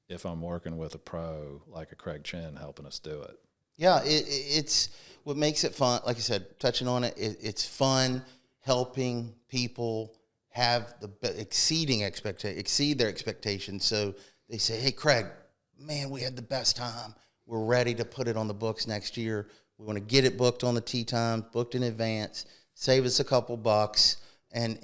if I'm working with a pro like a Craig Chinn helping us do it. Yeah, it's what makes it fun. Like I said, touching on it, it's fun helping people have exceed their expectations. So they say, hey, Craig, man, we had the best time. We're ready to put it on the books next year. We want to get it booked on the tee time, booked in advance, save us a couple bucks, and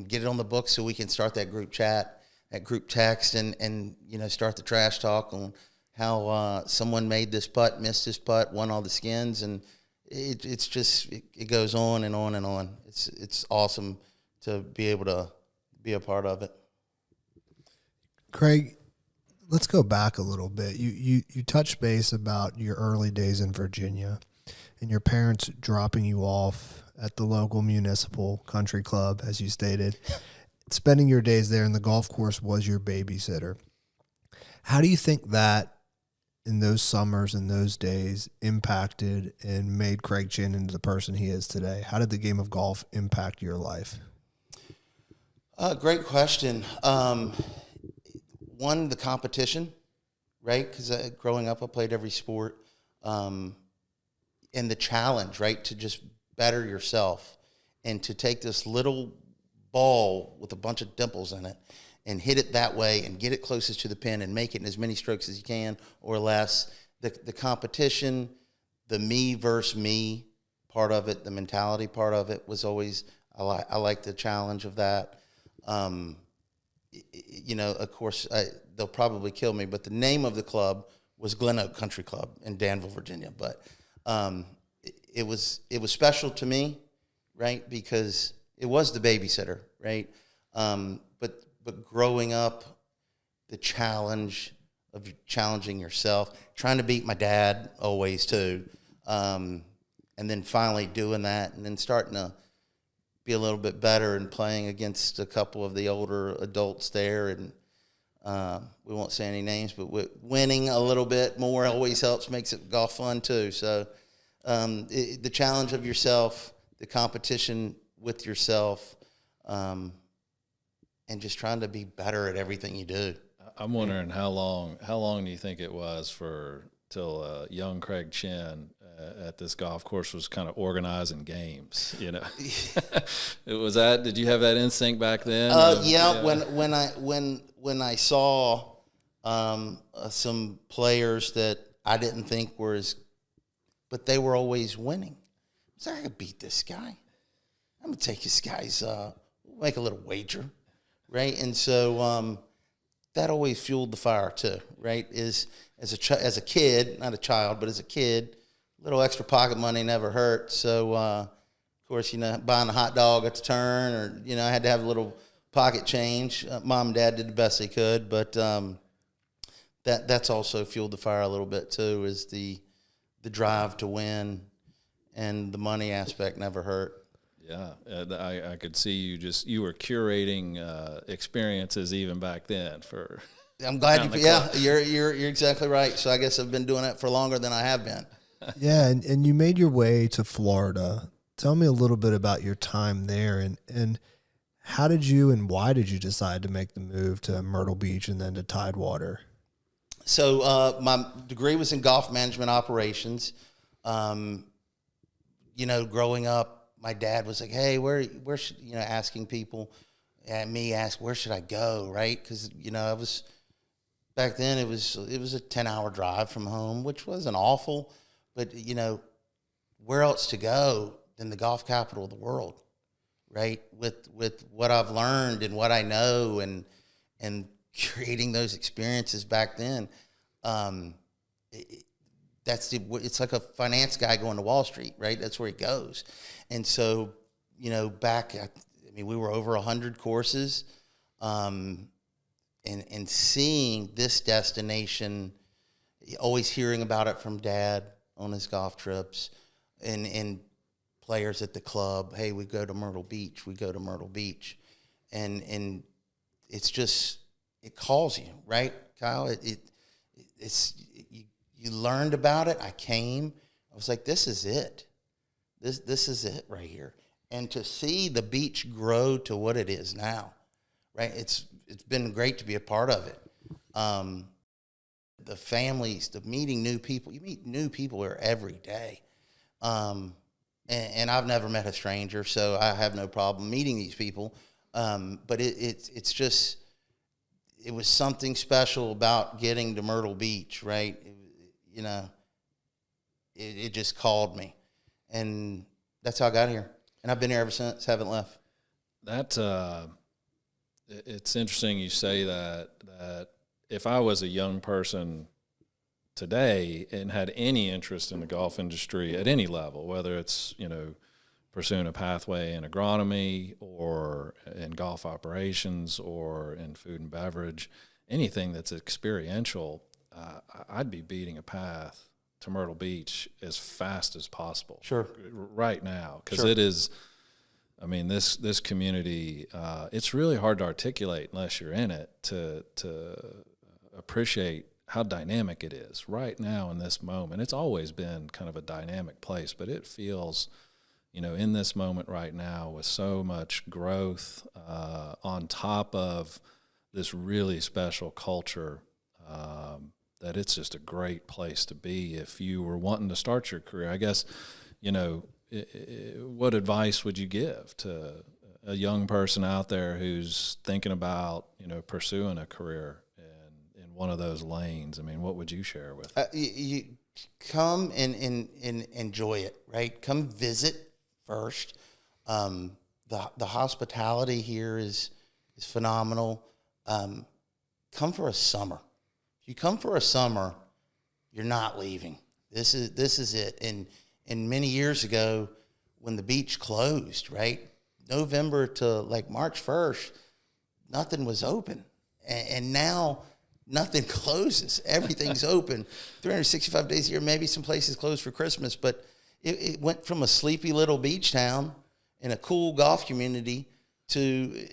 get it on the books so we can start that group chat, that group text, and start the trash talk on how someone made this putt, missed this putt, won all the skins, and it's just it goes on and on and on. It's awesome to be able to be a part of it. Craig, let's go back a little bit. You touched base about your early days in Virginia and your parents dropping you off at the local municipal country club, as you stated. Spending your days there, and the golf course was your babysitter. How do you think that in those summers and those days impacted and made Craig Chinn into the person he is today? How did the game of golf impact your life? Great question. One, the competition, right? Because growing up, I played every sport. And the challenge, right, to just better yourself and to take this little ball with a bunch of dimples in it and hit it that way and get it closest to the pin and make it in as many strokes as you can or less. The competition, the me versus me part of it, the mentality part of it was always, I like the challenge of that. Of course, they'll probably kill me, but the name of the club was Glen Oak Country Club in Danville, Virginia. But it was special to me, right, because it was the babysitter, right? But growing up, the challenge of challenging yourself, trying to beat my dad always too, and then finally doing that, and then starting to be a little bit better in playing against a couple of the older adults there. And we won't say any names, but winning a little bit more always helps, makes it golf fun too. So the challenge of yourself, the competition with yourself, and just trying to be better at everything you do. I'm wondering how long do you think it was till young Craig Chinn at this golf course was kind of organizing games, you know? Did you have that instinct back then? Yeah. When I saw some players that I didn't think but they were always winning. I was like, I could beat this guy. I'm gonna take this guy's. Make a little wager, right? And so that always fueled the fire too, right? As a kid, not a child, but as a kid, a little extra pocket money never hurt. So of course, buying a hot dog at the turn, or I had to have a little pocket change. Mom and Dad did the best they could, but that's also fueled the fire a little bit too. Is the drive to win, and the money aspect never hurt. Yeah, I could see you were curating experiences even back then. I'm glad you're exactly right. So I guess I've been doing it for longer than I have been. Yeah, and you made your way to Florida. Tell me a little bit about your time there, and how did you and why did you decide to make the move to Myrtle Beach and then to Tidewater? So my degree was in golf management operations. Growing up, my dad was like, "Hey, where should asking people, and me ask where should I go, right? Because I was back then it was a 10-hour drive from home, which wasn't awful, but where else to go than the golf capital of the world, right? With what I've learned and what I know and creating those experiences back then, it's like a finance guy going to Wall Street, right? That's where he we were over 100 courses, and seeing this destination, always hearing about it from Dad on his golf trips, and players at the club. Hey, we go to Myrtle Beach. And it's just, it calls you, right, Kyle? You learned about it. I came. I was like, this is it. This is it right here. And to see the beach grow to what it is now, right? It's been great to be a part of it. The families, the meeting new people. You meet new people here every day. And I've never met a stranger, so I have no problem meeting these people. But it's just, it was something special about getting to Myrtle Beach, right? It just called me, and that's how I got here. And I've been here ever since. Haven't left. It's interesting you say that if I was a young person today and had any interest in the golf industry at any level, whether it's pursuing a pathway in agronomy or in golf operations or in food and beverage, anything that's experiential, I'd be beating a path to Myrtle Beach as fast as possible. Sure. Right now, because Sure. it is. I mean, this community, it's really hard to articulate unless you're in it to appreciate how dynamic it is right now in this moment. It's always been kind of a dynamic place, but it feels, in this moment right now with so much growth on top of this really special culture, that it's just a great place to be if you were wanting to start your career. I guess, what advice would you give to a young person out there who's thinking about, pursuing a career in one of those lanes? I mean, what would you share with them? You come and enjoy it, right? Come visit first. The hospitality here is phenomenal. Come for a summer. If you come for a summer, you're not leaving. This is it. And many years ago, when the beach closed, right, November to like March 1st, nothing was open. And now nothing closes. Everything's open 365 days a year. Maybe some places closed for Christmas, but it went from a sleepy little beach town in a cool golf community to,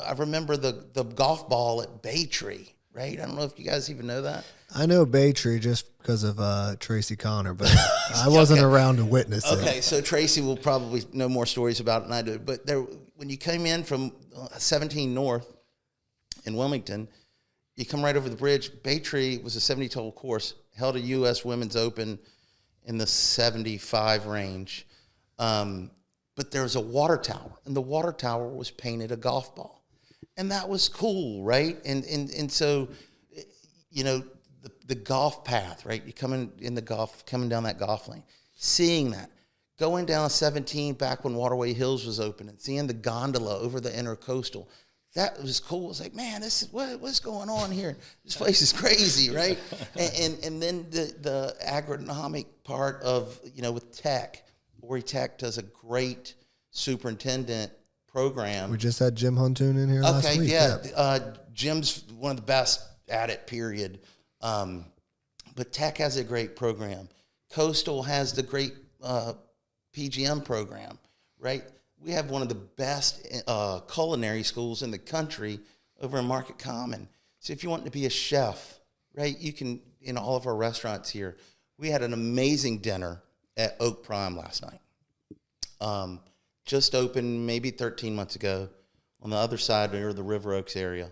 I remember the golf ball at Bay Tree, right? I don't know if you guys even know that. I know Bay Tree just because of Tracy Connor, but I wasn't around to witness it. Okay, so Tracy will probably know more stories about it than I do. But when you came in from 17 North in Wilmington, you come right over the bridge. Bay Tree was a 70-hole course, held a U.S. Women's Open in the 75 range. But there was a water tower, and the water tower was painted a golf ball. And that was cool, right? And so, the golf path, right? You coming down that golf lane, seeing that, going down 17 back when Waterway Hills was open and seeing the gondola over the intercoastal. That was cool. It was like, man, this is what's going on here? This place is crazy, right? and then the agronomic part of, with tech. Ori Tech does a great superintendent program. We just had Jim Huntoon in here last week. Yeah. Jim's one of the best at it, period. But Tech has a great program. Coastal has the great PGM program, right? We have one of the best culinary schools in the country over in Market Common. So if you want to be a chef, right, you can, in all of our restaurants here. We had an amazing dinner at Oak Prime last night. Just opened maybe 13 months ago on the other side near the River Oaks area.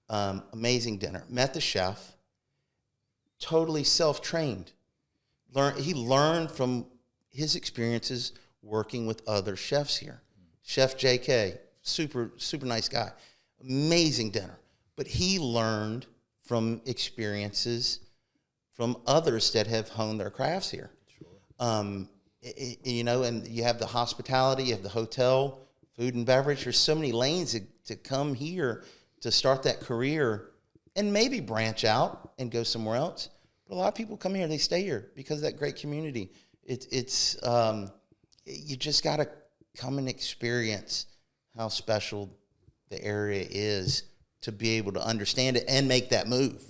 Amazing dinner. Met the chef, totally self-trained. He learned from his experiences working with other chefs here. Chef JK, super, super nice guy. Amazing dinner. But he learned from experiences from others that have honed their crafts here. Sure. And you have the hospitality, you have the hotel, food and beverage. There's so many lanes to come here to start that career and maybe branch out and go somewhere else. But a lot of people come here, they stay here because of that great community. It's you just got to come and experience how special the area is to be able to understand it and make that move,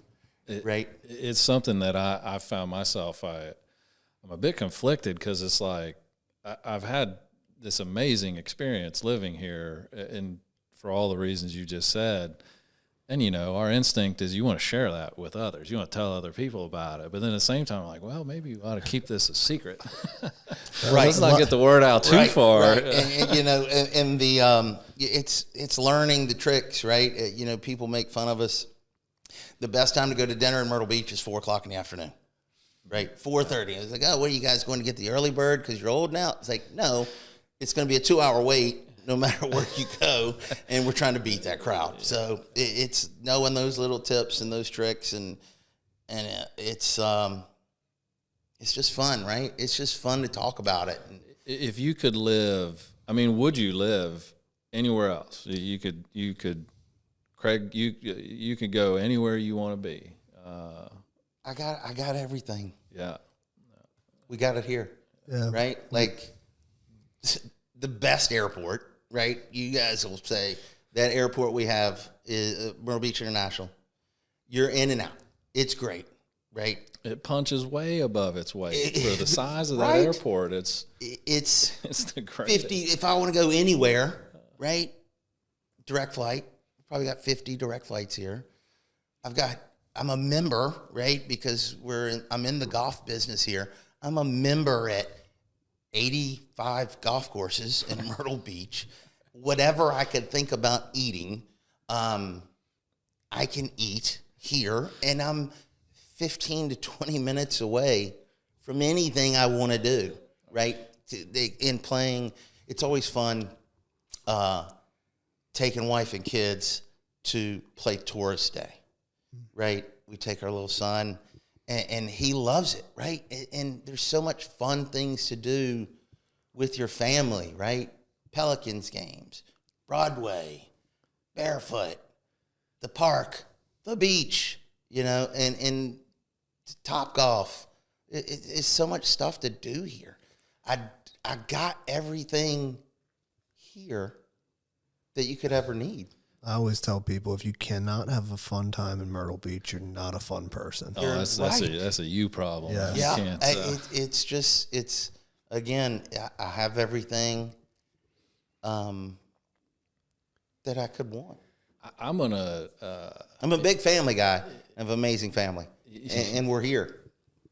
right? It's something that I found myself, I'm a bit conflicted because it's like I've had this amazing experience living here, and for all the reasons you just said. And, our instinct is you want to share that with others. You want to tell other people about it. But then at the same time, I'm like, well, maybe you ought to keep this a secret. Right. Let's not get the word out too far. Right. And it's learning the tricks, right? People make fun of us. The best time to go to dinner in Myrtle Beach is 4:00 in the afternoon, right? 4:30. It's like, oh, what are you guys going to get the early bird because you're old now? It's like, no, it's going to be a 2-hour wait no matter where you go, and we're trying to beat that crowd. So it's knowing those little tips and those tricks, and it's just fun, right? It's just fun to talk about it. If you could live, would you live anywhere else? You could, Craig. You could go anywhere you want to be. I got everything. Yeah, we got it here. Yeah, right. Like the best airport. Right, you guys will say that airport we have is Myrtle Beach International. You're in and out. It's great, right? It punches way above its weight for the size of that airport. It's the greatest. 50. If I want to go anywhere, right? Direct flight. Probably got 50 direct flights here. I'm a member, right? Because I'm in the golf business here. I'm a member at 85 golf courses in Myrtle Beach. Whatever I could think about eating, I can eat here, and I'm 15 to 20 minutes away from anything I want to do, right? In playing, it's always fun taking wife and kids to play Tourist Day, right? We take our little son, and he loves it, right? And there's so much fun things to do with your family, right? Pelicans games, Broadway, barefoot, the park, the beach, and Top Golf. It's so much stuff to do here. I got everything here that you could ever need. I always tell people if you cannot have a fun time in Myrtle Beach, you're not a fun person. Oh, that's a you problem. Yeah. It's again, I have everything. that I could want. I'm gonna. I'm a big family guy. I have an amazing family, and we're here.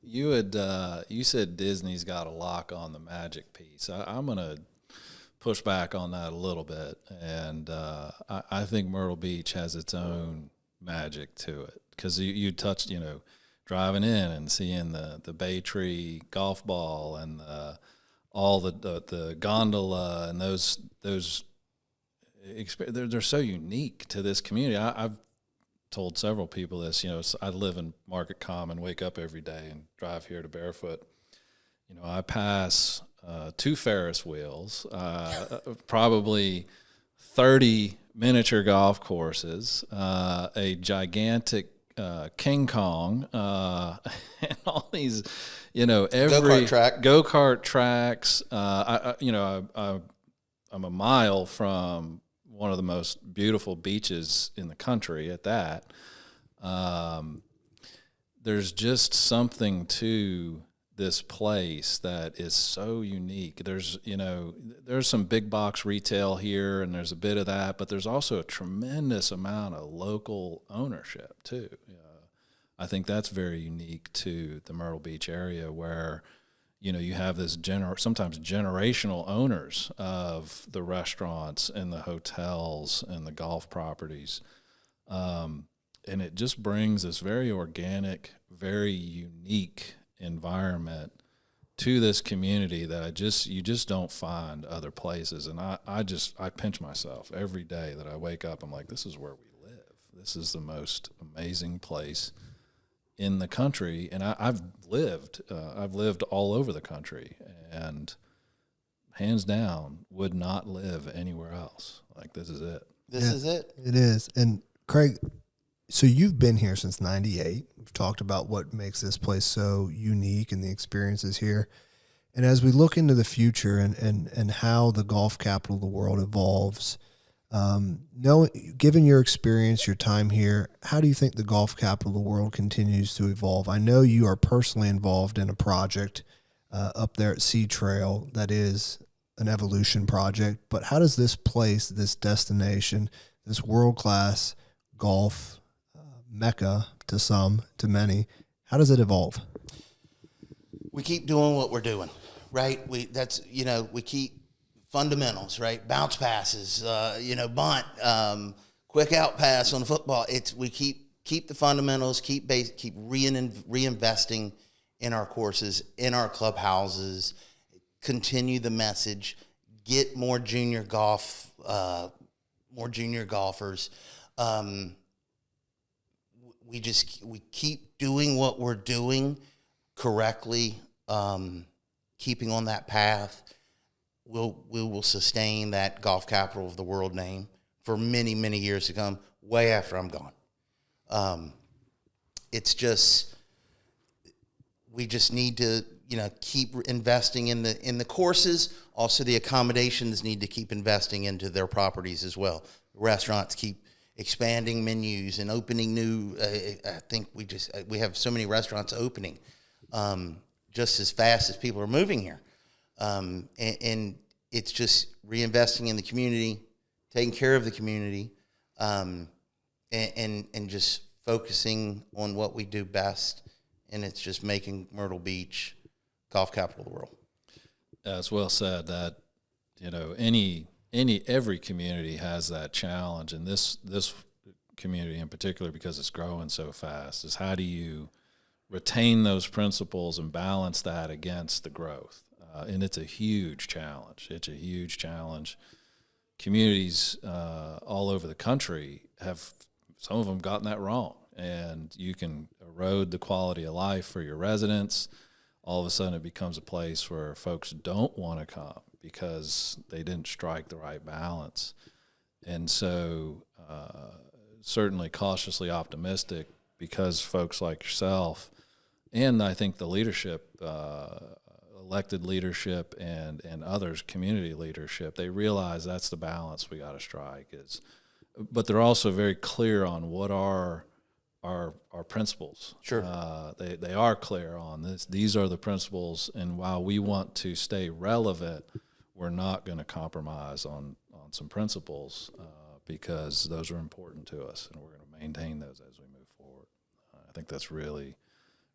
You said Disney's got a lock on the magic piece. I'm gonna push back on that a little bit, and I think Myrtle Beach has its own magic to it, because you touched, driving in and seeing the Bay Tree golf ball and all the gondola and those they're so unique to this community. I've told several people this. I live in Market Common, wake up every day and drive here to Barefoot. I pass 2 Ferris wheels, probably 30 miniature golf courses, a gigantic King Kong, and all these, every go-kart tracks. I'm a mile from one of the most beautiful beaches in the country at that. There's just something to this place that is so unique. There's some big box retail here, and there's a bit of that, but there's also a tremendous amount of local ownership too. I think that's very unique to the Myrtle Beach area, where you have this sometimes generational owners of the restaurants and the hotels and the golf properties. And it just brings this very organic, very unique environment to this community that you just don't find other places. And I pinch myself every day that I wake up. I'm like, this is where we live. This is the most amazing place in the country. And I've lived all over the country, and hands down would not live anywhere else. Like, this is it. This is it. It is. And Craig, so you've been here since '98. We've talked about what makes this place so unique and the experiences here. And as we look into the future and how the golf capital of the world evolves, given your experience, your time here, how do you think the golf capital of the world continues to evolve? I know you are personally involved in a project up there at Sea Trail that is an evolution project, but how does this place, this destination, this world-class golf mecca to some, to many, how does it evolve? We keep doing what we're doing, right? We keep fundamentals, right? Bounce passes, bunt, quick out pass on the football. We keep the fundamentals, keep reinvesting in our courses, in our clubhouses, continue the message, get more junior golfers. We keep doing what we're doing correctly, keeping on that path. We will sustain that golf capital of the world name for many, many years to come, way after I'm gone. We just need to, keep investing in the courses. Also, the accommodations need to keep investing into their properties as well. Restaurants keep expanding menus and opening new. I think we have so many restaurants opening just as fast as people are moving here. And it's just reinvesting in the community, taking care of the community, and just focusing on what we do best. And it's just making Myrtle Beach golf capital of the world. It's well said that, every community has that challenge, and this community in particular, because it's growing so fast, is how do you retain those principles and balance that against the growth? And it's a huge challenge. Communities all over the country have, some of them, gotten that wrong, and you can erode the quality of life for your residents. All of a sudden it becomes a place where folks don't want to come because they didn't strike the right balance. And so certainly cautiously optimistic, because folks like yourself, and I think the leadership, elected leadership and others, community leadership, they realize that's the balance we got to strike. But they're also very clear on what are our principles. Sure. They are clear on this. These are the principles, and while we want to stay relevant, we're not going to compromise on some principles because those are important to us, and we're going to maintain those as we move forward. I think that's really,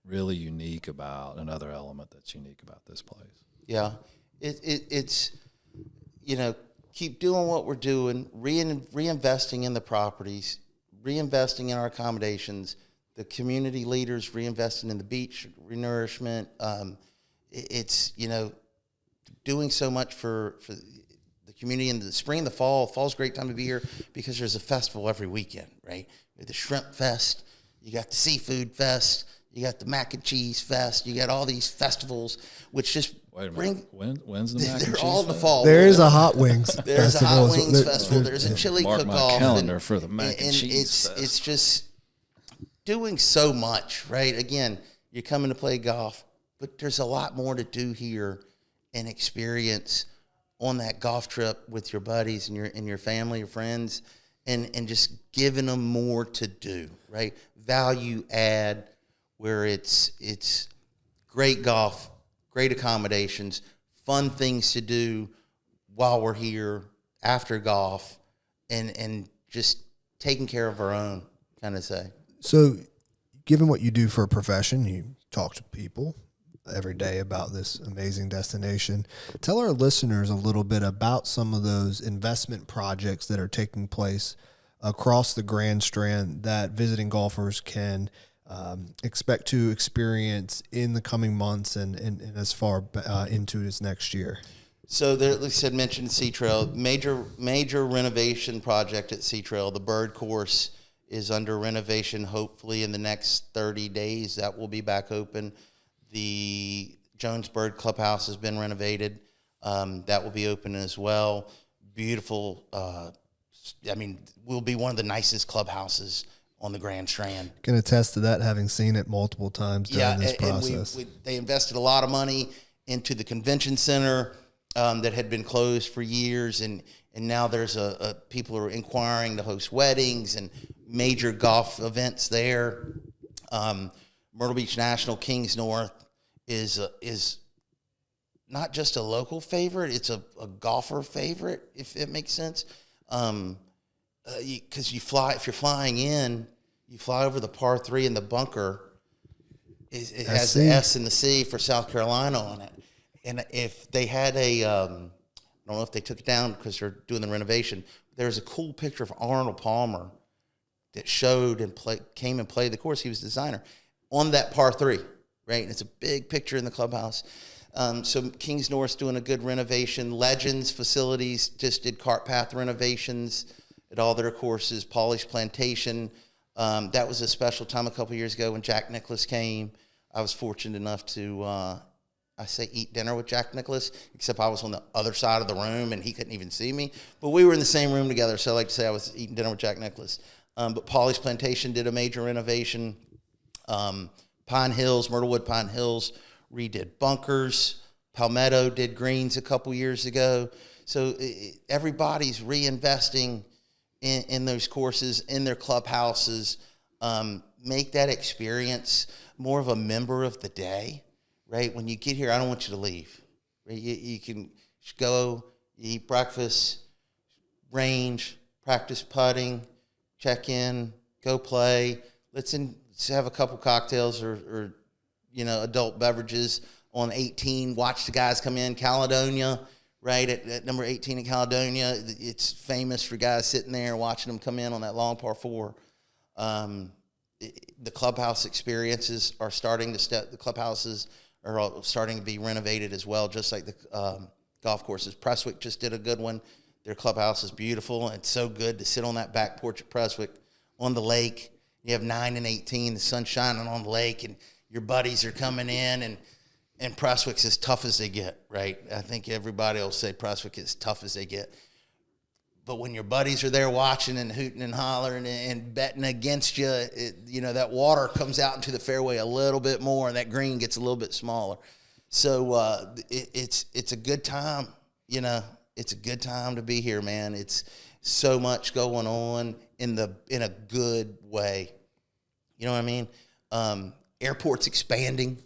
really unique about another element that's unique about this place. Yeah, it's keep doing what we're doing, reinvesting in the properties, reinvesting in our accommodations, the community leaders reinvesting in the beach renourishment. It's doing so much for the community in the spring, the fall. Fall's a great time to be here because there's a festival every weekend, right? The Shrimp Fest, you got the Seafood Fest, you got the Mac and Cheese Fest, you got all these festivals, which just Wait a minute. When's the Mac and they're Cheese all in the Fest? fall. There is a hot wings. There's a festival. hot wings festival. There's a chili Mark my cook-off. calendar for the Mac and Cheese Fest. It's just doing so much, right? Again, you're coming to play golf, but there's a lot more to do here and experience on that golf trip with your buddies and your family, your friends, and just giving them more to do, right? Value add, where it's great golf, great accommodations, fun things to do while we're here after golf, and just taking care of our own, kind of say. So, given what you do for a profession, you talk to people every day about this amazing destination. Tell our listeners a little bit about some of those investment projects that are taking place across the Grand Strand that visiting golfers can expect to experience in the coming months and as far into this next year. So there, like I said, mentioned Sea Trail, major renovation project at Sea Trail. The bird course is under renovation. Hopefully in the next 30 days, that will be back open. The Jones Bird Clubhouse has been renovated. That will be open as well. Beautiful. Will be one of the nicest clubhouses on the Grand Strand. Can attest to that, having seen it multiple times during this process. And they invested a lot of money into the convention center that had been closed for years, and now there's people are inquiring to host weddings and major golf events there. Myrtle Beach National Kings North is not just a local favorite; it's a golfer favorite, if it makes sense. Because if you're flying in, you fly over the par 3 and the bunker. It has the S and the C for South Carolina on it. And if they had I don't know if they took it down because they're doing the renovation. There's a cool picture of Arnold Palmer that showed and came and played the course. He was the designer on that par 3, right? And it's a big picture in the clubhouse. So Kings North's doing a good renovation. Legends Facilities just did cart path renovations at all their courses. Polished Plantation. That was a special time a couple years ago when Jack Nicklaus came. I was fortunate enough to, eat dinner with Jack Nicklaus, except I was on the other side of the room and he couldn't even see me. But we were in the same room together, so I like to say I was eating dinner with Jack Nicklaus. But Polished Plantation did a major renovation. Pine Hills, Myrtlewood Pine Hills redid bunkers. Palmetto did greens a couple years ago. So everybody's reinvesting in those courses, in their clubhouses. Make that experience more of a member of the day, right? When you get here, I don't want you to leave. Right? You can go, you eat breakfast, range, practice putting, check in, go play. Let's have a couple cocktails or adult beverages on 18. Watch the guys come in. Caledonia, right, at number 18 in Caledonia. It's famous for guys sitting there watching them come in on that long par 4. The clubhouse experiences are starting to the clubhouses are all starting to be renovated as well, just like the golf courses. Prestwick just did a good one. Their clubhouse is beautiful. It's so good to sit on that back porch at Prestwick on the lake. You have 9 and 18, the sun's shining on the lake, and your buddies are coming in, and Prestwick's as tough as they get, right? I think everybody will say Prestwick is tough as they get. But when your buddies are there watching and hooting and hollering and betting against you, that water comes out into the fairway a little bit more, and that green gets a little bit smaller. So it's a good time, It's a good time to be here, man. It's so much going on in a good way. You know what I mean? Airport's expanding.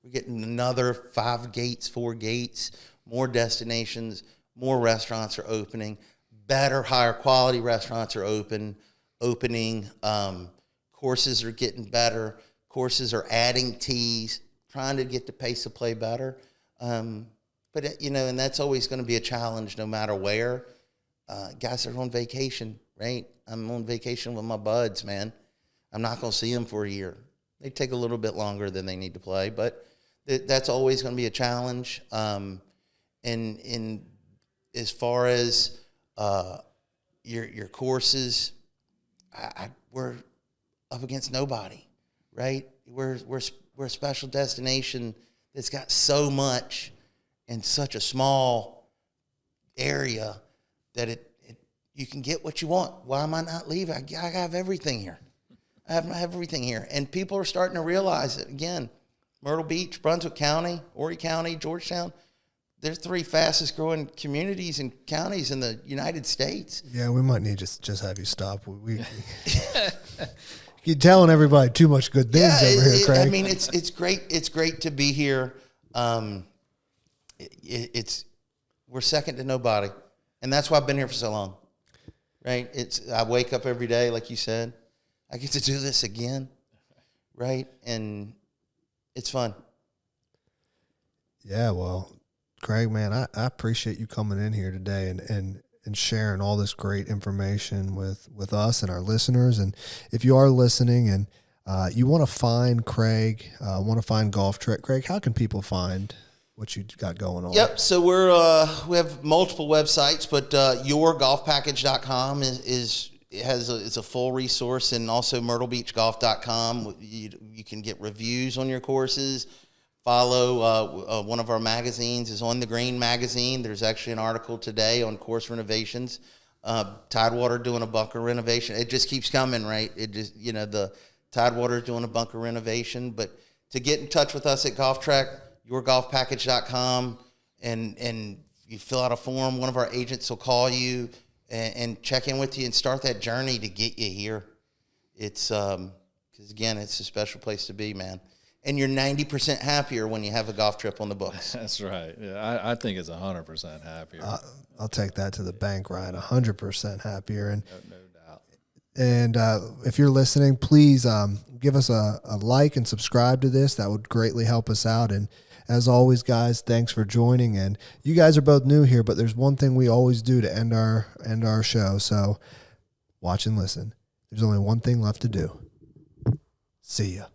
We're getting another 4 gates, more destinations, more restaurants are opening. better, higher quality restaurants are opening. Courses are getting better. Courses are adding teas, trying to get the pace of play better. But, you know, and that's always going to be a challenge no matter where. Guys are on vacation, right? I'm on vacation with my buds, man. I'm not going to see them for a year. They take a little bit longer than they need to play, but that's always going to be a challenge. And as far as your courses, we're up against nobody, right? We're a special destination that's got so much in such a small area that you can get what you want. Why am I not leaving? I have everything here. I have everything here. And people are starting to realize it. Again, Myrtle Beach, Brunswick County, Horry County, Georgetown, they're 3 fastest growing communities and counties in the United States. Yeah, we might need to just have you stop. You're telling everybody too much good things over here, Craig. I mean, it's great. It's great to be here. We're second to nobody, and that's why I've been here for so long. Right? I wake up every day, like you said. I get to do this again, right? And it's fun. Yeah, well, Craig, man, I appreciate you coming in here today and sharing all this great information with us and our listeners. And if you are listening and you want to find Craig, want to find Golf Trek, Craig, how can people find what you got going on? Yep. So we have multiple websites, but yourgolfpackage.com is a full resource, and also myrtlebeachgolf.com. You can get reviews on your courses. Follow one of our magazines is On the Green magazine. There's actually an article today on course renovations. Tidewater doing a bunker renovation. It just keeps coming, right? It just, the Tidewater doing a bunker renovation. But to get in touch with us at Golf Trek, yourgolfpackage.com, and you fill out a form. One of our agents will call you and check in with you and start that journey to get you here. It's because again, it's a special place to be, man. And you're 90% happier when you have a golf trip on the books. That's right. Yeah, I think it's 100% happier. I'll take that to the bank, Ryan. 100% happier. And no doubt. And if you're listening, please give us a like and subscribe to this. That would greatly help us out. And as always, guys, thanks for joining. And you guys are both new here, but there's one thing we always do to end our show. So watch and listen. There's only one thing left to do. See ya.